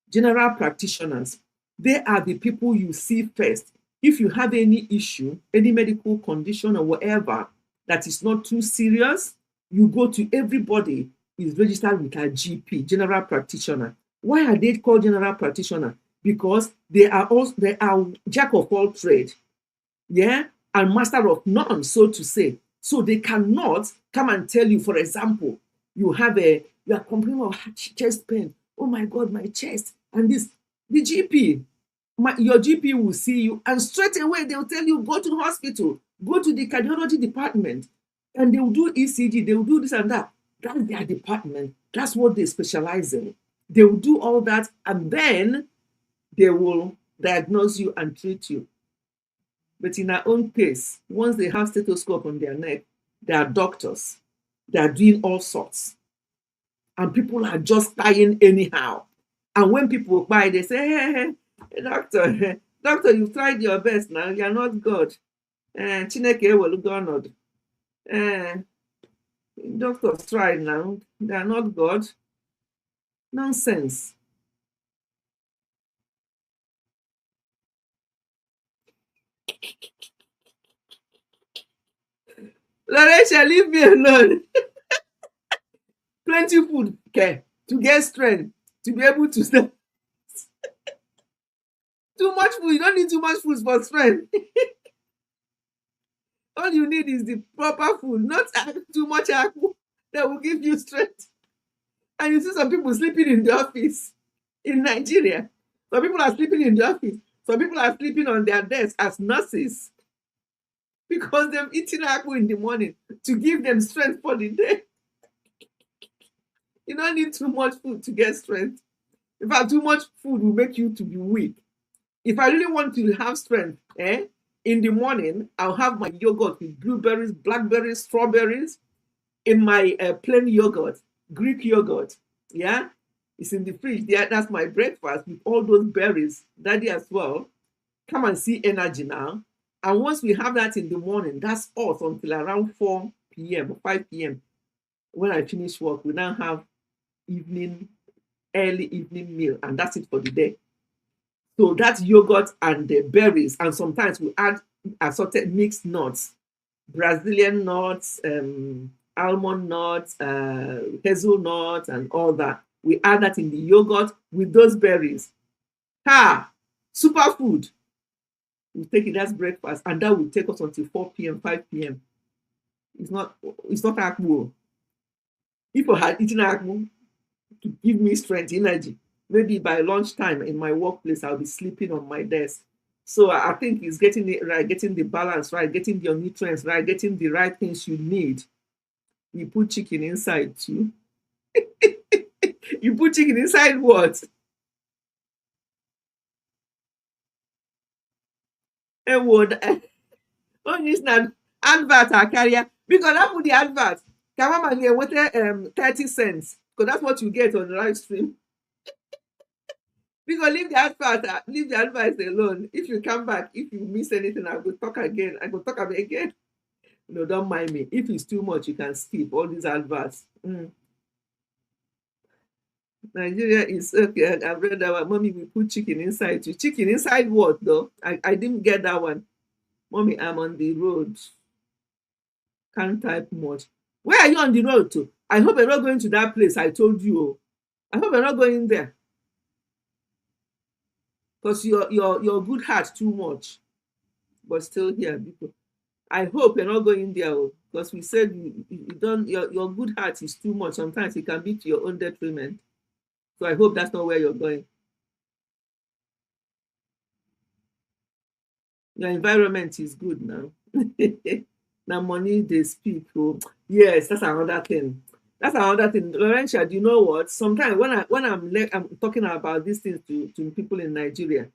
general practitioners. They are the people you see first. If you have any issue, any medical condition or whatever that is not too serious, you go to everybody is registered with a GP, general practitioner. Why are they called general practitioner? Because they are jack of all trade, yeah, and master of none, so to say. So they cannot come and tell you, for example, you are complaining of chest pain. Oh my God, my chest. And this, the GP, your GP will see you, and straight away they'll tell you, go to the hospital, go to the cardiology department, and they will do ECG, they will do this and that. That's their department. That's what they specialize in. They will do all that, and then they will diagnose you and treat you. But in our own case, once they have stethoscope on their neck, they are doctors. They are doing all sorts. And people are just dying anyhow. And when people buy, they say, hey, doctor, doctor, you've tried your best now. You're not God. Chineke will go on. Doctors tried now. They are not God. Nonsense. Laresha, leave me alone. Plenty food, okay, to get strength, to be able to stay. Too much food, you don't need too much food for strength. All you need is the proper food, not too much apple that will give you strength. And you see some people sleeping in the office in Nigeria. Some people are sleeping in the office. Some people are sleeping on their desks as nurses because they've eaten apple in the morning to give them strength for the day. You don't need too much food to get strength. In fact, too much food will make you to be weak. If I really want to have strength, in the morning, I'll have my yogurt with blueberries, blackberries, strawberries in my plain yogurt, Greek yogurt. Yeah, it's in the fridge. Yeah, that's my breakfast with all those berries. Daddy as well. Come and see energy now. And once we have that in the morning, that's us until around 4 p.m. or 5 p.m. When I finish work, we now have early evening meal, and that's it for the day. So that's yogurt and the berries, and sometimes we add assorted mixed nuts, Brazilian nuts, almond nuts, hazelnuts, and all that. We add that in the yogurt with those berries. Superfood. We take it as breakfast, and that will take us until 4 p.m., 5 p.m. It's not akpu. If I had eaten akpu to give me strength, energy, maybe by lunchtime in my workplace, I'll be sleeping on my desk. So I think it's getting it right, getting the balance right, getting your nutrients right, getting the right things you need. You put chicken inside too. You put chicken inside what? And what? Only not advert or carrier. Because I put the advert. Come on, get what 30 cents. Because that's what you get on the live stream. Because leave the advice alone. If you come back, if you miss anything, I will talk again. I will talk about again. No, don't mind me. If it's too much, you can skip all these adverts. Nigeria is okay. I've read that one. Mommy, we put chicken inside you. Chicken inside what though? I didn't get that one. Mommy, I'm on the road. Can't type much. Where are you on the road to? I hope you're not going to that place I told you. Oh. I hope you're not going there. Because your good heart too much. But still here, people. I hope you're not going there. Oh, because we said you don't your good heart is too much. Sometimes it can be to your own detriment. So I hope that's not where you're going. Your environment is good now. Now money they speak. Oh, yes, that's another thing. That's another thing. Laurentia, do you know what? Sometimes I'm talking about these things to people in Nigeria,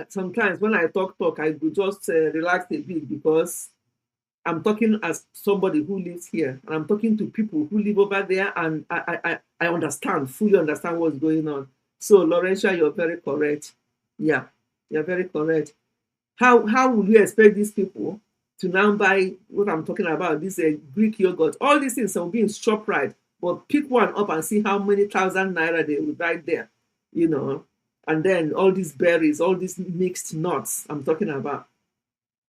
sometimes when I talk, I go just relax a bit because I'm talking as somebody who lives here, and I'm talking to people who live over there, and I understand, fully understand what's going on. So, Laurentia, you're very correct. Yeah, you're very correct. How would you expect these people to now buy what I'm talking about, this Greek yogurt? All these things will be in ShopRite, but pick one up and see how many thousand naira they will buy there, you know. And then all these berries, all these mixed nuts I'm talking about,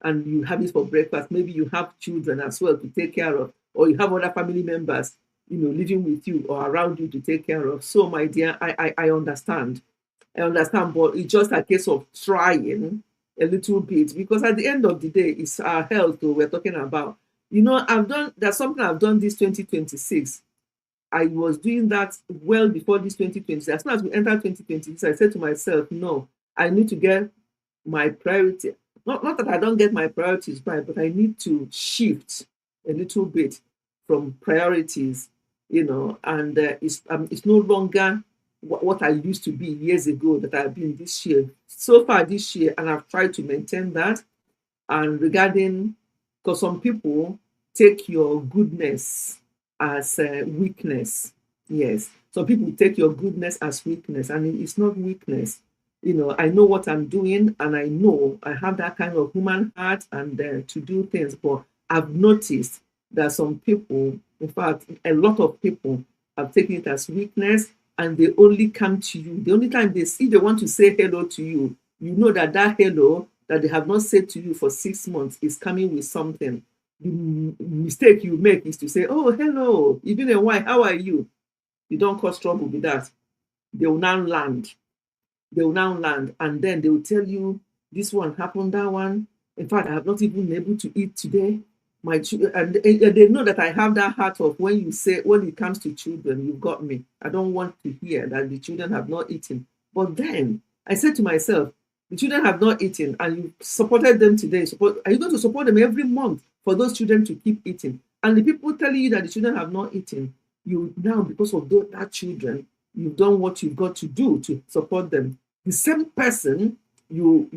and you have it for breakfast. Maybe you have children as well to take care of, or you have other family members, living with you or around you to take care of. So, my dear, I understand. I understand, but it's just a case of trying a little bit because at the end of the day, it's our health we're talking about. There's something I've done this 2026. I was doing that well before this 2020. As soon as we entered 2026, I said to myself, no, I need to get my priority. Not that I don't get my priorities right, but I need to shift a little bit from priorities, and it's no longer what I used to be years ago that I've been this year. So far this year, and I've tried to maintain that. And regarding, because some people take your goodness as weakness. Yes. Some people take your goodness as weakness, and it's not weakness. I know what I'm doing, and I know I have that kind of human heart and to do things. But I've noticed that some people, in fact, a lot of people have taken it as weakness, and they only come to you. The only time they see they want to say hello to you, you know that hello that they have not said to you for 6 months is coming with something. The mistake you make is to say, oh, hello, it's been a while, how are you? You don't cause trouble with that. They will now land. And then they will tell you, this one happened, that one. In fact, I have not even been able to eat today. And they know that I have that heart of when you say, when it comes to children, you've got me. I don't want to hear that the children have not eaten. But then I said to myself, the children have not eaten, and you supported them today. Are you going to support them every month for those children to keep eating? And the people telling you that the children have not eaten, you now, because of that children, you've done what you've got to do to support them. The same person you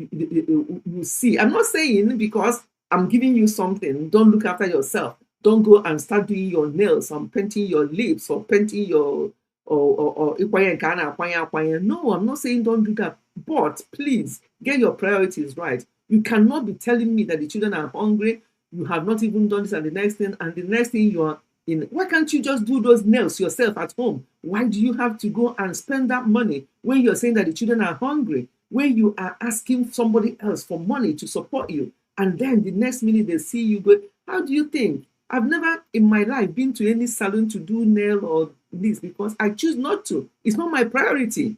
see. I'm not saying because I'm giving you something, don't look after yourself. Don't go and start doing your nails or painting your lips or painting your or no, I'm not saying don't do that. But please get your priorities right. You cannot be telling me that the children are hungry. You have not even done this and the next thing you are in. Why can't you just do those nails yourself at home? Why do you have to go and spend that money when you're saying that the children are hungry? When you are asking somebody else for money to support you, and then the next minute they see you go, how do you think? I've never in my life been to any salon to do nail or this because I choose not to. It's not my priority.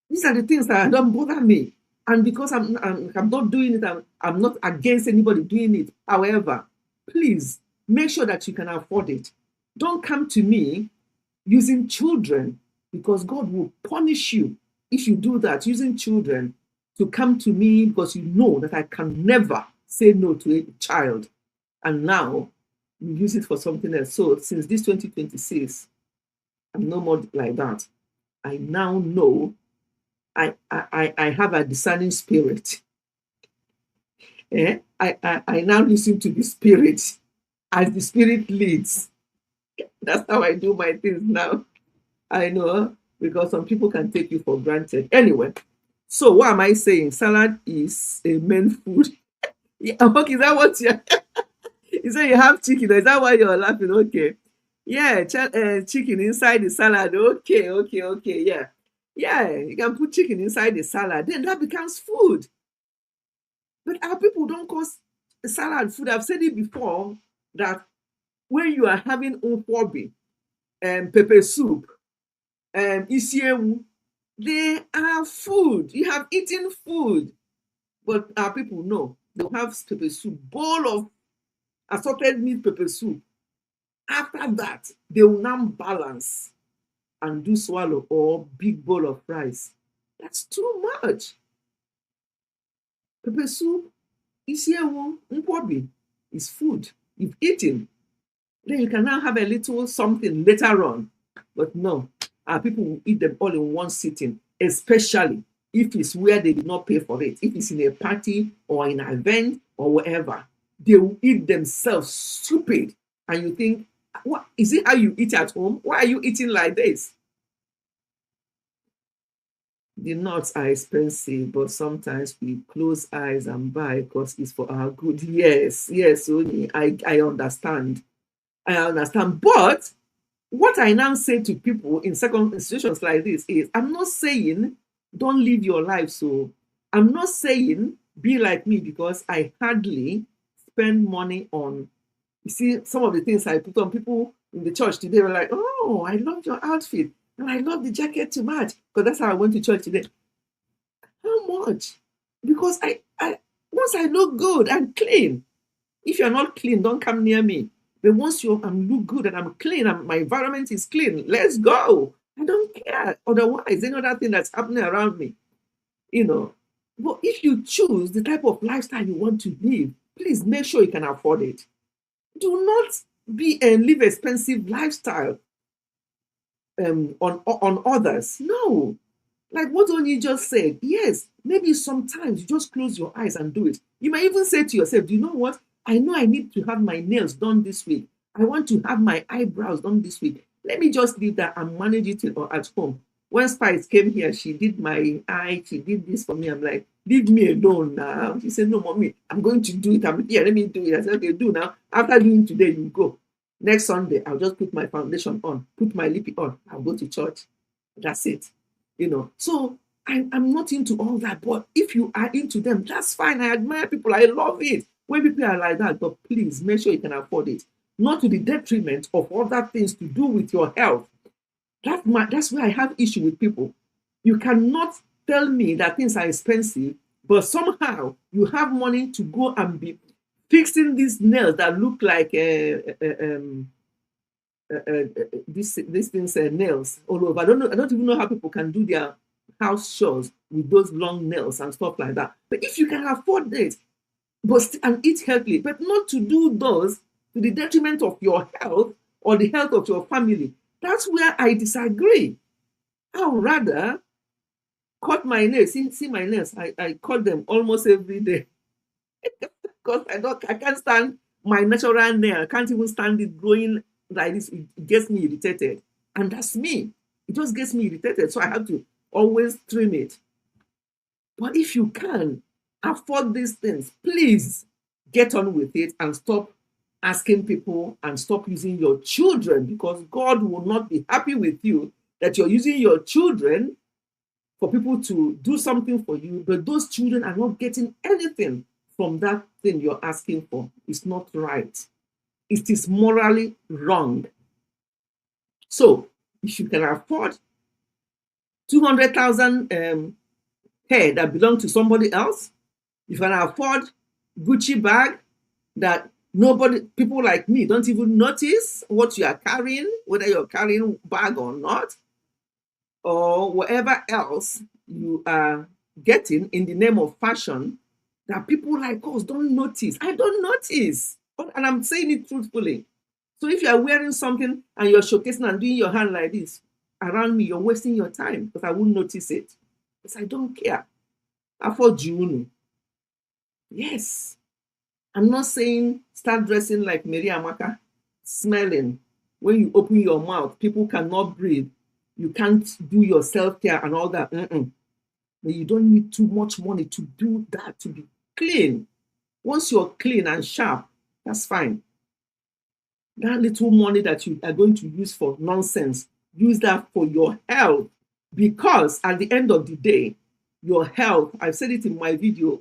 These are the things that don't bother me. And because I'm not doing it, I'm not against anybody doing it. However, please make sure that you can afford it. Don't come to me using children, because God will punish you if you do that, using children to come to me because you know that I can never say no to a child. And now you use it for something else. So since this 2026, I'm no more like that. I now know I have a discerning spirit. I now listen to the spirit as the spirit leads. That's how I do my things now. I know, because some people can take you for granted. Anyway, so what am I saying? Salad is a main food. Yeah, okay, is that what you you say you have chicken? Is that why you're laughing? Okay. Yeah, chicken inside the salad. Okay, okay, okay. Yeah. Yeah, you can put chicken inside the salad. Then that becomes food. But our people don't call salad food. I've said it before that when you are having nkwobi, pepper soup, isiewu, they are food. You have eaten food. But our people know they'll have pepper soup, bowl of assorted meat pepper soup. After that, they will now balance and do swallow or big bowl of rice. That's too much. Pepper soup, isiewu, nkwobi is food. You've eaten. Then you can now have a little something later on. But no, our people will eat them all in one sitting, especially if it's where they did not pay for it. If it's in a party or in an event or whatever, they will eat themselves stupid. And you think, what is it how you eat at home? Why are you eating like this? The nuts are expensive, but sometimes we close eyes and buy because it's for our good. Yes, yes, Oni, I understand. I understand. But what I now say to people in second situations like this is I'm not saying don't live your life. So I'm not saying be like me because I hardly spend money on, you see, some of the things I put on. People in the church today were like, oh, I love your outfit. And I love the jacket to match. Because that's how I went to church today. How much? Because I once I look good and clean. If you're not clean, don't come near me. But once I'm look good and I'm clean and my environment is clean, let's go. I don't care. Otherwise, any other thing that's happening around me, you know. But if you choose the type of lifestyle you want to live, please make sure you can afford it. Do not be and live expensive lifestyle on others. No. Like what Oni just said, yes, maybe sometimes you just close your eyes and do it. You might even say to yourself, do you know what? I know I need to have my nails done this week. I want to have my eyebrows done this week. Let me just leave that and manage it at home. When Spice came here, she did my eye, she did this for me. I'm like, leave me alone now. She said, no, mommy, I'm going to do it. I'm here, let me do it. I said, okay, do now. After doing today, you go. Next Sunday, I'll just put my foundation on, put my lippy on. I'll go to church. That's it. So I'm not into all that, but if you are into them, that's fine. I admire people. I love it when people are like that. But please make sure you can afford it, not to the detriment of other things to do with your health. That's where I have issue with people. You cannot tell me that things are expensive, but somehow you have money to go and be fixing these nails that look like these things nails all over. I don't even know how people can do their house chores with those long nails and stuff like that. But if you can afford it, and eat healthily, but not to do those to the detriment of your health or the health of your family, that's where I disagree. I would rather cut my nails. See my nails. I cut them almost every day because I can't stand my natural nail. I can't even stand it growing like this. It gets me irritated. And that's me. It just gets me irritated. So I have to always trim it. But if you can afford these things, please get on with it and stop asking people and stop using your children, because God will not be happy with you that you're using your children for people to do something for you, but those children are not getting anything from that thing you're asking for. It's not right. It is morally wrong. So if you can afford 200,000 hair that belong to somebody else, you can afford Gucci bag that people like me don't even notice what you are carrying, whether you're carrying bag or not, or whatever else you are getting in the name of fashion that people like us don't notice. I don't notice. And I'm saying it truthfully. So if you're wearing something and you're showcasing and doing your hand like this around me, you're wasting your time because I won't notice it. Because I don't care. For June. Yes. I'm not saying start dressing like Mary Amaka, smelling. When you open your mouth, people cannot breathe. You can't do your self-care and all that. But you don't need too much money to do that, to be clean. Once you're clean and sharp, that's fine. That little money that you are going to use for nonsense, use that for your health. Because at the end of the day, your health, I've said it in my video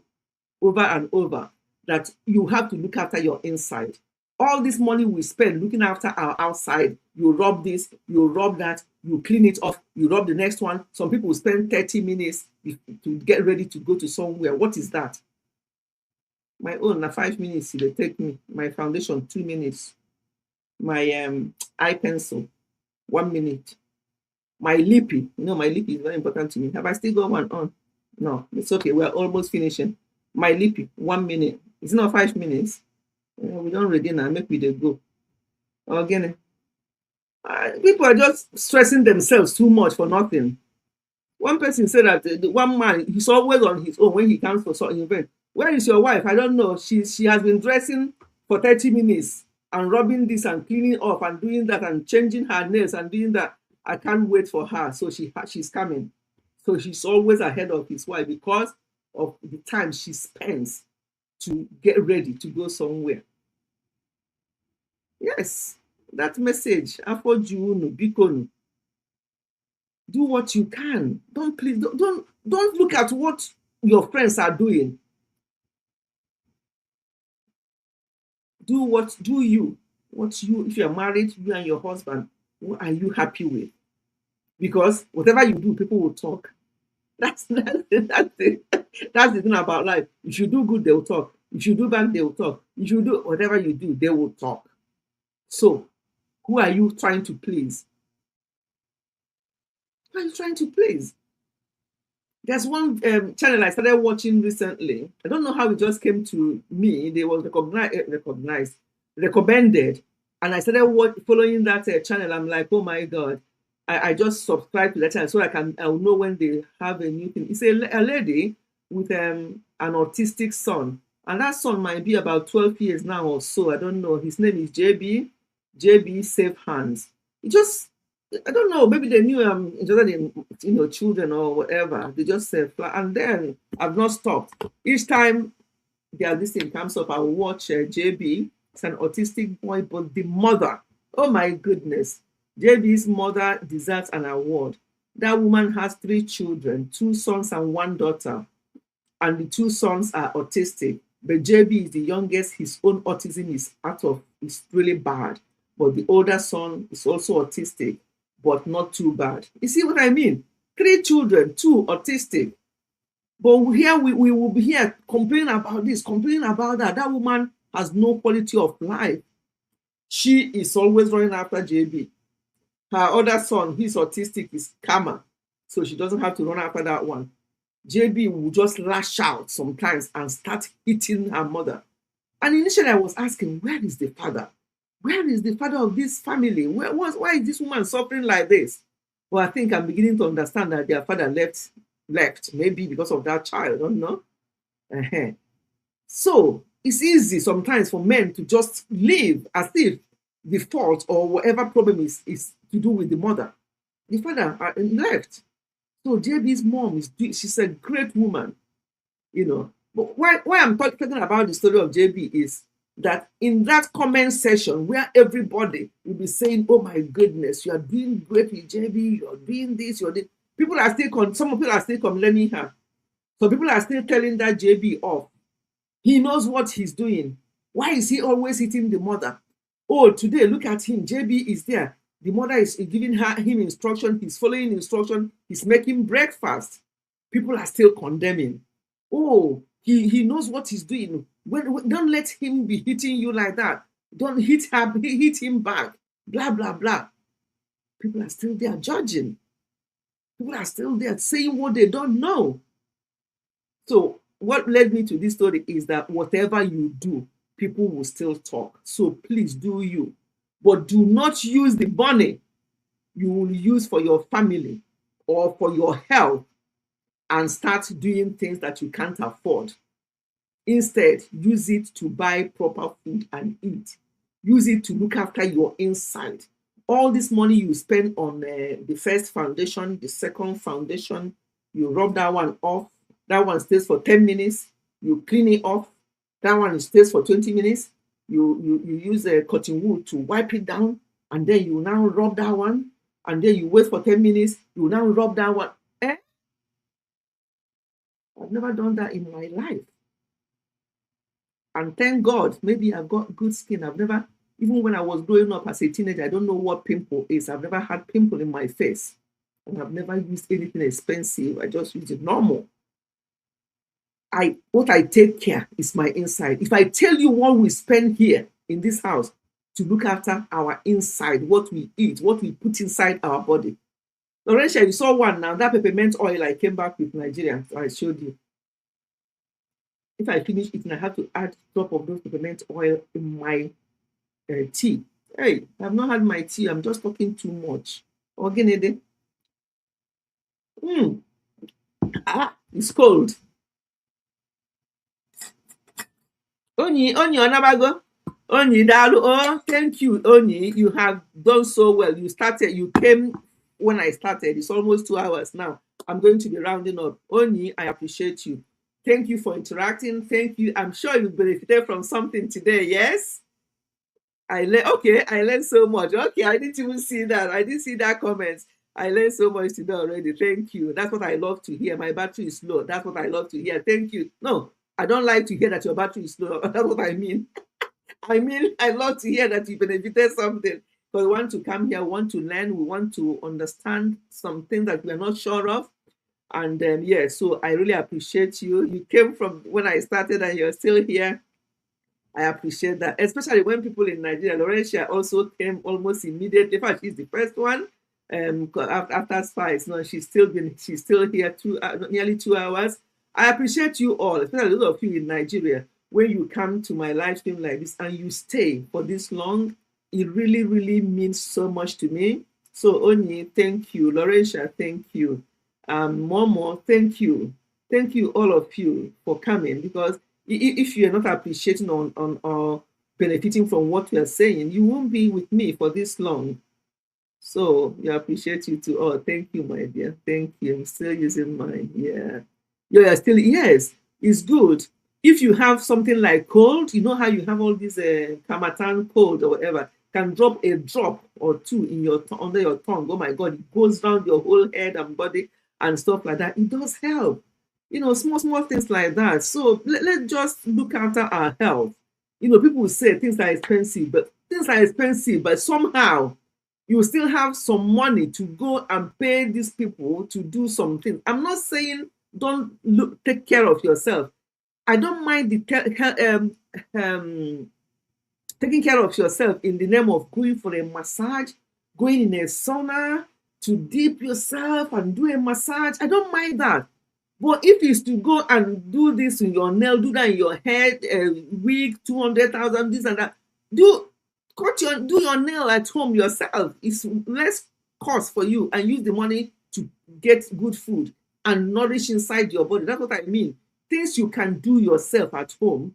over and over, that you have to look after your inside. All this money we spend looking after our outside, you rub this, you rub that, you clean it off, you rub the next one. Some people spend 30 minutes to get ready to go to somewhere. What is that? My own, na 5 minutes, they take me. My foundation, 2 minutes. My eye pencil, 1 minute. My lippy, my lippy is very important to me. Have I still got one on? No, it's okay. We're almost finishing. My lippy, 1 minute. It's not 5 minutes. We don't ready now. Make me they go. Again, people are just stressing themselves too much for nothing. One person said that the one man, he's always on his own when he comes for certain event. Where is your wife? I don't know. She has been dressing for 30 minutes and rubbing this and cleaning up and doing that and changing her nails and doing that. I can't wait for her. So she's coming. So he's always ahead of his wife because of the time she spends to get ready to go somewhere. Yes, that message. Do what you can. Don't look at what your friends are doing. Do you. If you're married, you and your husband, what are you happy with? Because whatever you do, people will talk. That's the thing about life. If you do good, they will talk. If you do bad, they will talk. If you do whatever you do, they will talk. So, who are you trying to please? Who are you trying to please? There's one channel I started watching recently. I don't know how it just came to me. They was recommended, and I started following that channel. I'm like, oh my God. I just subscribe to that channel so I'll know when they have a new thing. It's a lady with an autistic son, and that son might be about 12 years now or so. I don't know. His name is JB Safe Hands. I don't know. Maybe they knew I'm interested in children or whatever. They just said, and then I've not stopped. Each time this thing comes up, I will watch JB. It's an autistic boy, but the mother, oh my goodness. JB's mother deserves an award. That woman has 3 children, 2 sons and 1 daughter. And the 2 sons are autistic. But JB is the youngest. His own autism is really bad. But the older son is also autistic, but not too bad. You see what I mean? 3 children, 2 autistic. But here we will be here complaining about this, complaining about that. That woman has no quality of life. She is always running after JB. Her other son, he's autistic, is calmer, so she doesn't have to run after that one. JB will just lash out sometimes and start hitting her mother. And initially I was asking, where is the father? Where is the father of this family? Why is this woman suffering like this? Well, I think I'm beginning to understand that their father left, maybe because of that child, I don't know. So it's easy sometimes for men to just live as if the fault or whatever problem is to do with the mother. The father left. So JB's mom she's a great woman, But why I'm talking about the story of JB is that in that comment section where everybody will be saying, oh my goodness, you are doing great with JB, you're doing this, some people are still complaining her. Some people are still telling that JB off. He knows what he's doing. Why is he always hitting the mother? Oh, today, look at him. JB is there. The mother is giving him instruction. He's following instruction. He's making breakfast. People are still condemning. Oh, he knows what he's doing. Don't let him be hitting you like that. Don't hit him back. Blah, blah, blah. People are still there judging. People are still there saying what they don't know. So what led me to this story is that whatever you do, people will still talk. So please do you. But do not use the money you will use for your family or for your health and start doing things that you can't afford. Instead, use it to buy proper food and eat. Use it to look after your inside. All this money you spend on the first foundation, the second foundation, you rub that one off. That one stays for 10 minutes. You clean it off. That one stays for 20 minutes. you use a cotton wool to wipe it down, and then you now rub that one, and then you wait for 10 minutes, you now rub that one. Eh? I've never done that in my life. And thank God, maybe I've got good skin. I've never, even when I was growing up as a teenager, I don't know what pimple is. I've never had pimple in my face. And I've never used anything expensive. I just use it normal. What I take care is my inside. If I tell you what we spend here in this house to look after our inside, what we eat, what we put inside our body. Laurentia, you saw one now, that peppermint oil I came back with Nigeria, so I showed you. If I finish eating, I have to add a drop of those peppermint oil in my tea. Hey, I've not had my tea. I'm just talking too much. Ogenede. It's cold. Onyi Onabago. Onyi Dalu. Oh, thank you, Onyi. You have done so well. You came when I started. It's almost 2 hours now. I'm going to be rounding up. Onyi, I appreciate you. Thank you for interacting. Thank you. I'm sure you benefited from something today. Yes? I learned so much. Okay, I didn't even see that. I didn't see that comment. I learned so much today already. Thank you. That's what I love to hear. My battery is low. That's what I love to hear. Thank you. No, I don't like to hear that your battery is low. That's what I mean. I love to hear that you benefited something. Because we want to come here, we want to learn, we want to understand something that we are not sure of. And so I really appreciate you. You came from when I started and you're still here. I appreciate that, especially when people in Nigeria. Laurentia also came almost immediately. In fact, she's the first one. After Spice, no, she's still here nearly 2 hours. I appreciate you all, especially those of you in Nigeria. When you come to my live stream like this and you stay for this long, it really, really means so much to me. So Onyi, thank you. Laurentia, thank you. Momo, thank you. Thank you, all of you, for coming, because if you're not appreciating or benefiting from what we are saying, you won't be with me for this long. So I appreciate you too. Oh, thank you, my dear. Thank you. I'm still using mine. Yeah. You're still, yes, it's good. If you have something like cold, you know how you have all these Kamatan cold or whatever, can drop a drop or two in under your tongue. Oh my God, it goes down your whole head and body and stuff like that. It does help. Small things like that. So let's just look after our health. People say things are expensive, but somehow you still have some money to go and pay these people to do something. I'm not saying don't take care of yourself. I don't mind taking care of yourself in the name of going for a massage, going in a sauna to dip yourself and do a massage. I don't mind that. But if it's to go and do this in your nail, do that in your head, wig, 200,000, this and that, do your nail at home yourself. It's less cost for you, and use the money to get good food and nourish inside your body. That's what I mean. Things you can do yourself at home,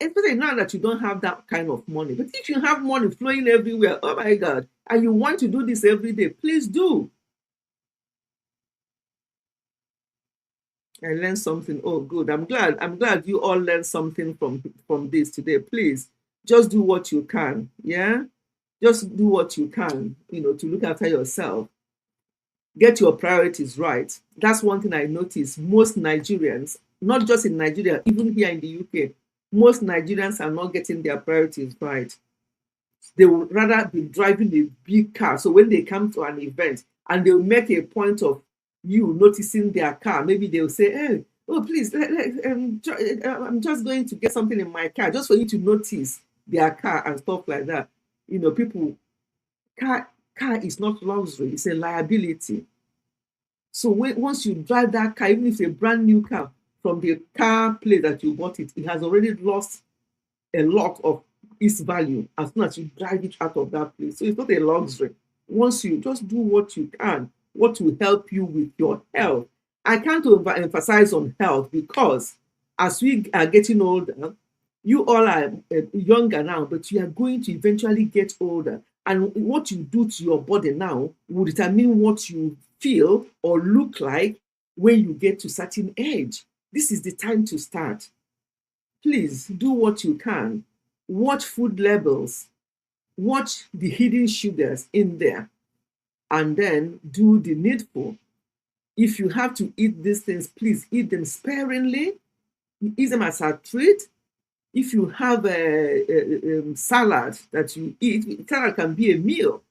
especially now that you don't have that kind of money. But if you have money flowing everywhere, oh my God, and you want to do this every day, please do. I learned something. Oh, good. I'm glad you all learned something from this today. Please, just do what you can. Yeah? Just do what you can, to look after yourself. Get your priorities right. That's one thing I noticed. Most Nigerians, not just in Nigeria, even here in the UK, most Nigerians are not getting their priorities right. They would rather be driving a big car. So when they come to an event and they'll make a point of you noticing their car, maybe they'll say, hey, oh, please, I'm just going to get something in my car, just for you to notice their car and stuff like that. Car is not luxury, it's a liability. So once you drive that car, even if it's a brand new car, from the car plate that you bought it has already lost a lot of its value as soon as you drive it out of that place. So it's not a luxury. Once you just do what you can, what will help you with your health. I can't emphasize on health, because as we are getting older, you all are younger now, but you are going to eventually get older. And what you do to your body now will determine what you feel or look like when you get to a certain age. This is the time to start. Please do what you can. watch food labels, watch the hidden sugars in there, and then do the needful. If you have to eat these things, please eat them sparingly, eat them as a treat. If you have a salad that you eat, salad can be a meal.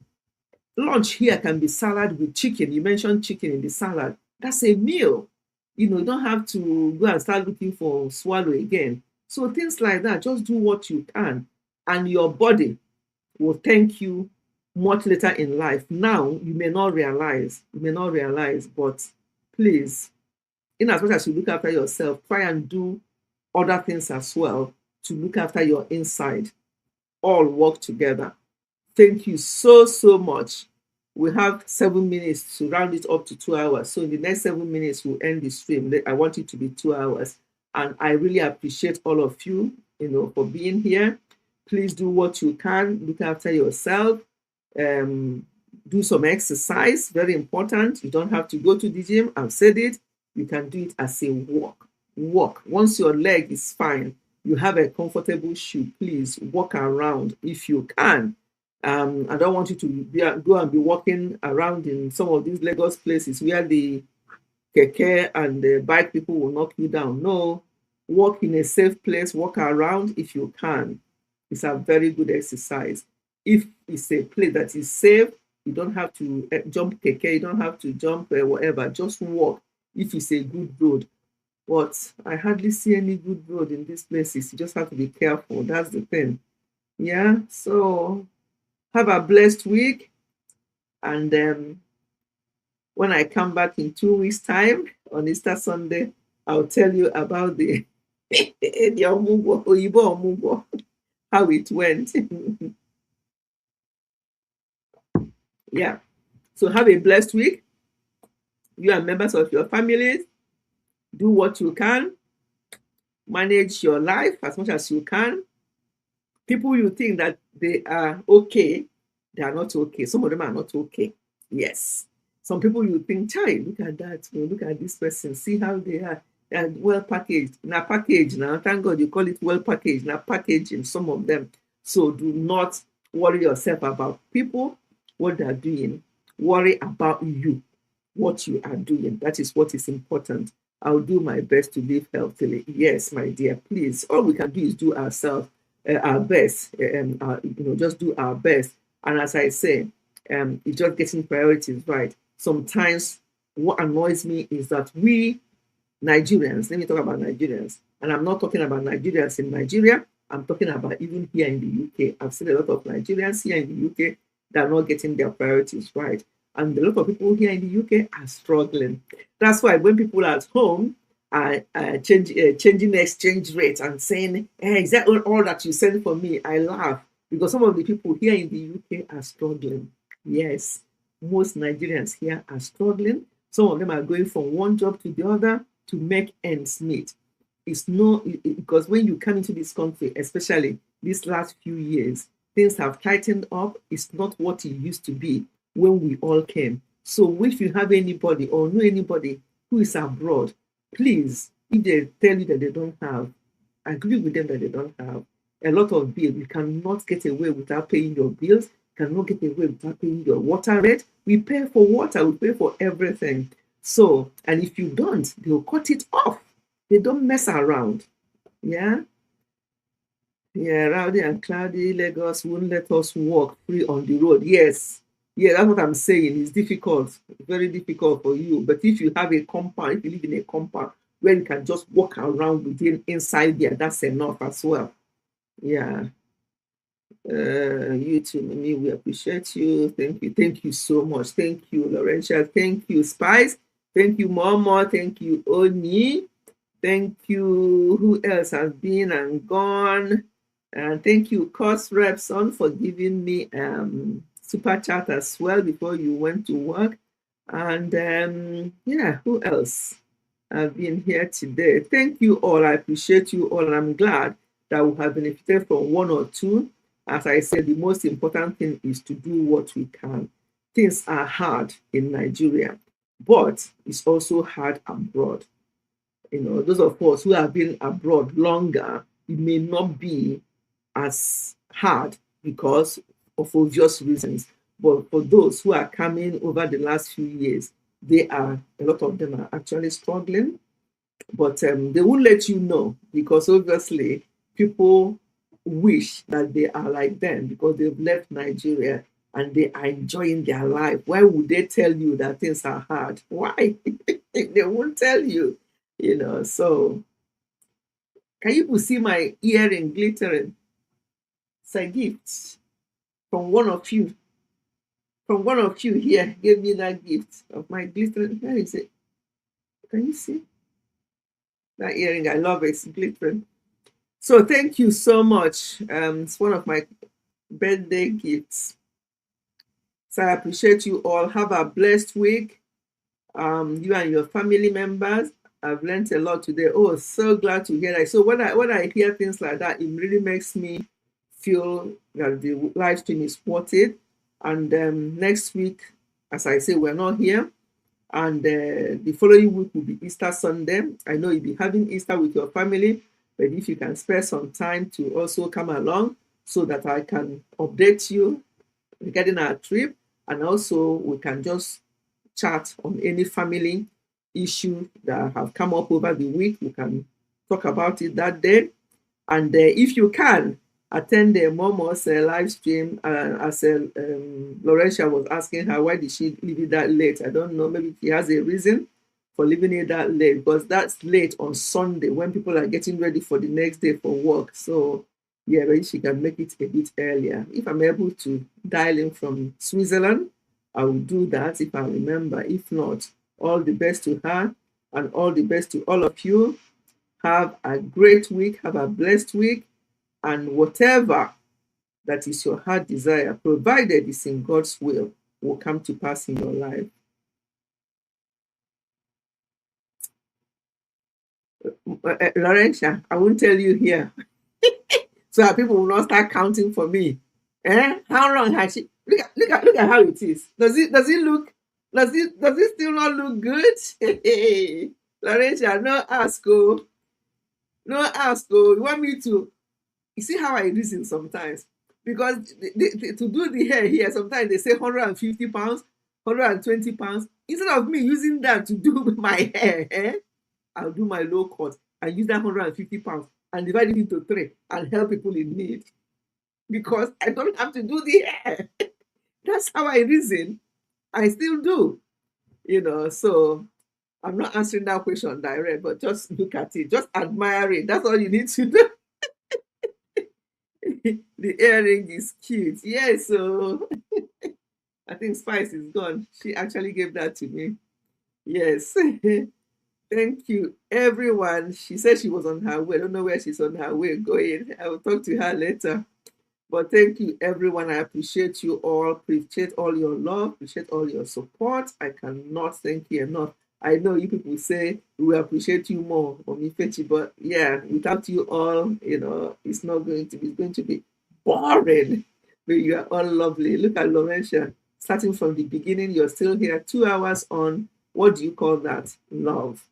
Lunch here can be salad with chicken. You mentioned chicken in the salad. That's a meal. You know, you don't have to go and start looking for swallow again. So things like that, just do what you can, and your body will thank you much later in life. Now you may not realize, but please, in as much as you look after yourself, try and do other things as well to look after your inside. All work together. Thank you so, so much. We have 7 minutes to round it up to 2 hours. So in the next 7 minutes, we'll end the stream. I want it to be 2 hours. And I really appreciate all of you, for being here. Please do what you can. Look after yourself. Do some exercise. Very important. You don't have to go to the gym. I've said it. You can do it as a walk. Walk. Once your leg is fine, you have a comfortable shoe, please walk around if you can. I don't want you to go and be walking around in some of these Lagos places where the keke and the bike people will knock you down. No, walk in a safe place, walk around if you can. It's a very good exercise. If it's a place that is safe, you don't have to jump keke, you don't have to jump whatever, just walk if it's a good road. But I hardly see any good road in these places. You just have to be careful. That's the thing. Yeah, so have a blessed week. And when I come back in 2 weeks' time on Easter Sunday, I'll tell you about the how it went. Yeah. So have a blessed week. You are members of your families. Do what you can. Manage your life as much as you can. People you think that they are okay, they are not okay. Some of them are not okay. Yes. Some people you think, child, look at that. Look at this person. See how they are. They are well packaged. Now package now. Thank God you call it well packaged. Now packaging some of them. So do not worry yourself about people, what they are doing. Worry about you, what you are doing. That is what is important. I'll do my best to live healthily. Yes, my dear, please. All we can do is do ourselves, our best. Just do our best. And as I say, it's just getting priorities right. Sometimes what annoys me is that we Nigerians, let me talk about Nigerians, and I'm not talking about Nigerians in Nigeria, I'm talking about even here in the UK. I've seen a lot of Nigerians here in the UK that are not getting their priorities right. And a lot of people here in the UK are struggling. That's why when people at home are changing the exchange rate and saying, hey, is that all that you send for me? I laugh because some of the people here in the UK are struggling. Yes, most Nigerians here are struggling. Some of them are going from one job to the other to make ends meet. Because when you come into this country, especially these last few years, things have tightened up. It's not what it used to be when we all came. So if you have anybody or know anybody who is abroad, please, if they tell you that they don't have, agree with them that they don't have a lot of bills. You cannot get away without paying your bills. You cannot get away without paying your water rate. We pay for water. We pay for everything. So, and if you don't, they'll cut it off. They don't mess around. Yeah. Yeah, Rowdy and Cloudy, Lagos won't let us walk free on the road. Yes. Yeah, that's what I'm saying. It's difficult, very difficult for you. But if you have a compound, if you live in a compound where you can just walk around within inside there, that's enough as well. Yeah. You too, Mimi, we appreciate you. Thank you so much. Thank you, Laurentia. Thank you, Spice. Thank you, Momo. Thank you, Oni. Thank you. Who else has been and gone? And thank you, Cost Repson, for giving me super chat as well before you went to work. And yeah, who else have been here today? Thank you all. I appreciate you all. I'm glad that we have benefited from one or two. As I said, the most important thing is to do what we can. Things are hard in Nigeria, but it's also hard abroad. You know, those of us who have been abroad longer, it may not be as hard because of obvious reasons. But for those who are coming over the last few years, a lot of them are actually struggling, but they won't let you know because obviously people wish that they are like them because they've left Nigeria and they are enjoying their life. Why would they tell you that things are hard? Why? They won't tell you, So, can you see my earring glittering? It's a gift from one of you. From one of you here gave me that gift of my glittering. Where is it? Can you see? That earring, I love it. It's glittering. So thank you so much. It's one of my birthday gifts. So I appreciate you all. Have a blessed week. You and your family members. I've learned a lot today. Oh, so glad to hear that. So when I hear things like that, it really makes me feel that the live stream is worth it. And next week, as I say, we're not here. And the following week will be Easter Sunday. I know you'll be having Easter with your family, but if you can spare some time to also come along so that I can update you regarding our trip, and also we can just chat on any family issue that have come up over the week. We can talk about it that day. And if you can, attend the Momo's live stream. As Laurentia was asking her, why did she leave it that late? I don't know. Maybe she has a reason for leaving it that late, because that's late on Sunday when people are getting ready for the next day for work. So yeah, maybe she can make it a bit earlier. If I'm able to dial in from Switzerland, I will do that if I remember. If not, all the best to her and all the best to all of you. Have a great week. Have a blessed week. And whatever that is your heart desire, provided it's in God's will come to pass in your life. Laurentia, I won't tell you here. So that people will not start counting for me. How long has she? Look at how it is. Does it still not look good? Laurentia, no ask. No ask. You want me to? You see how I reason sometimes? Because to do the hair here, sometimes they say 150 pounds, 120 pounds. Instead of me using that to do my hair, I'll do my low cut and use that 150 pounds and divide it into 3 and help people in need. Because I don't have to do the hair. That's how I reason. I still do. So I'm not answering that question direct, but just look at it. Just admire it. That's all you need to do. The earring is cute. Yes, so I think Spice is gone. She actually gave that to me. Yes. Thank you, everyone. She said she was on her way. I don't know where she's on her way going. I will talk to her later. But thank you, everyone. I appreciate you all. Appreciate all your love. Appreciate all your support. I cannot thank you enough. I know you people say we appreciate you more, Omifechi, but yeah, without you all, it's going to be boring. But you are all lovely. Look at Laurentia. Starting from the beginning, you're still here 2 hours on. What do you call that? Love.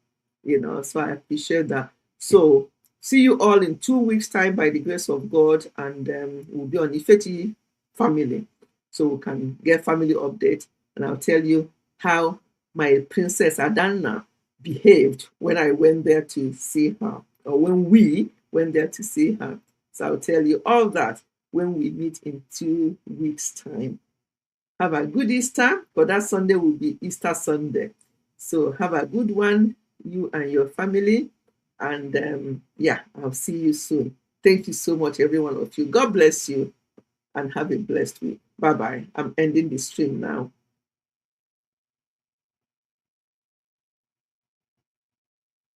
So I appreciate that. So see you all in 2 weeks' time by the grace of God, and we'll be on Ifechi family. So we can get family update, and I'll tell you how my Princess Adana behaved when I went there to see her, or when we went there to see her. So I'll tell you all that when we meet in 2 weeks' time. Have a good Easter, but that Sunday will be Easter Sunday. So have a good one, you and your family. And I'll see you soon. Thank you so much, every one of you. God bless you and have a blessed week. Bye-bye. I'm ending the stream now.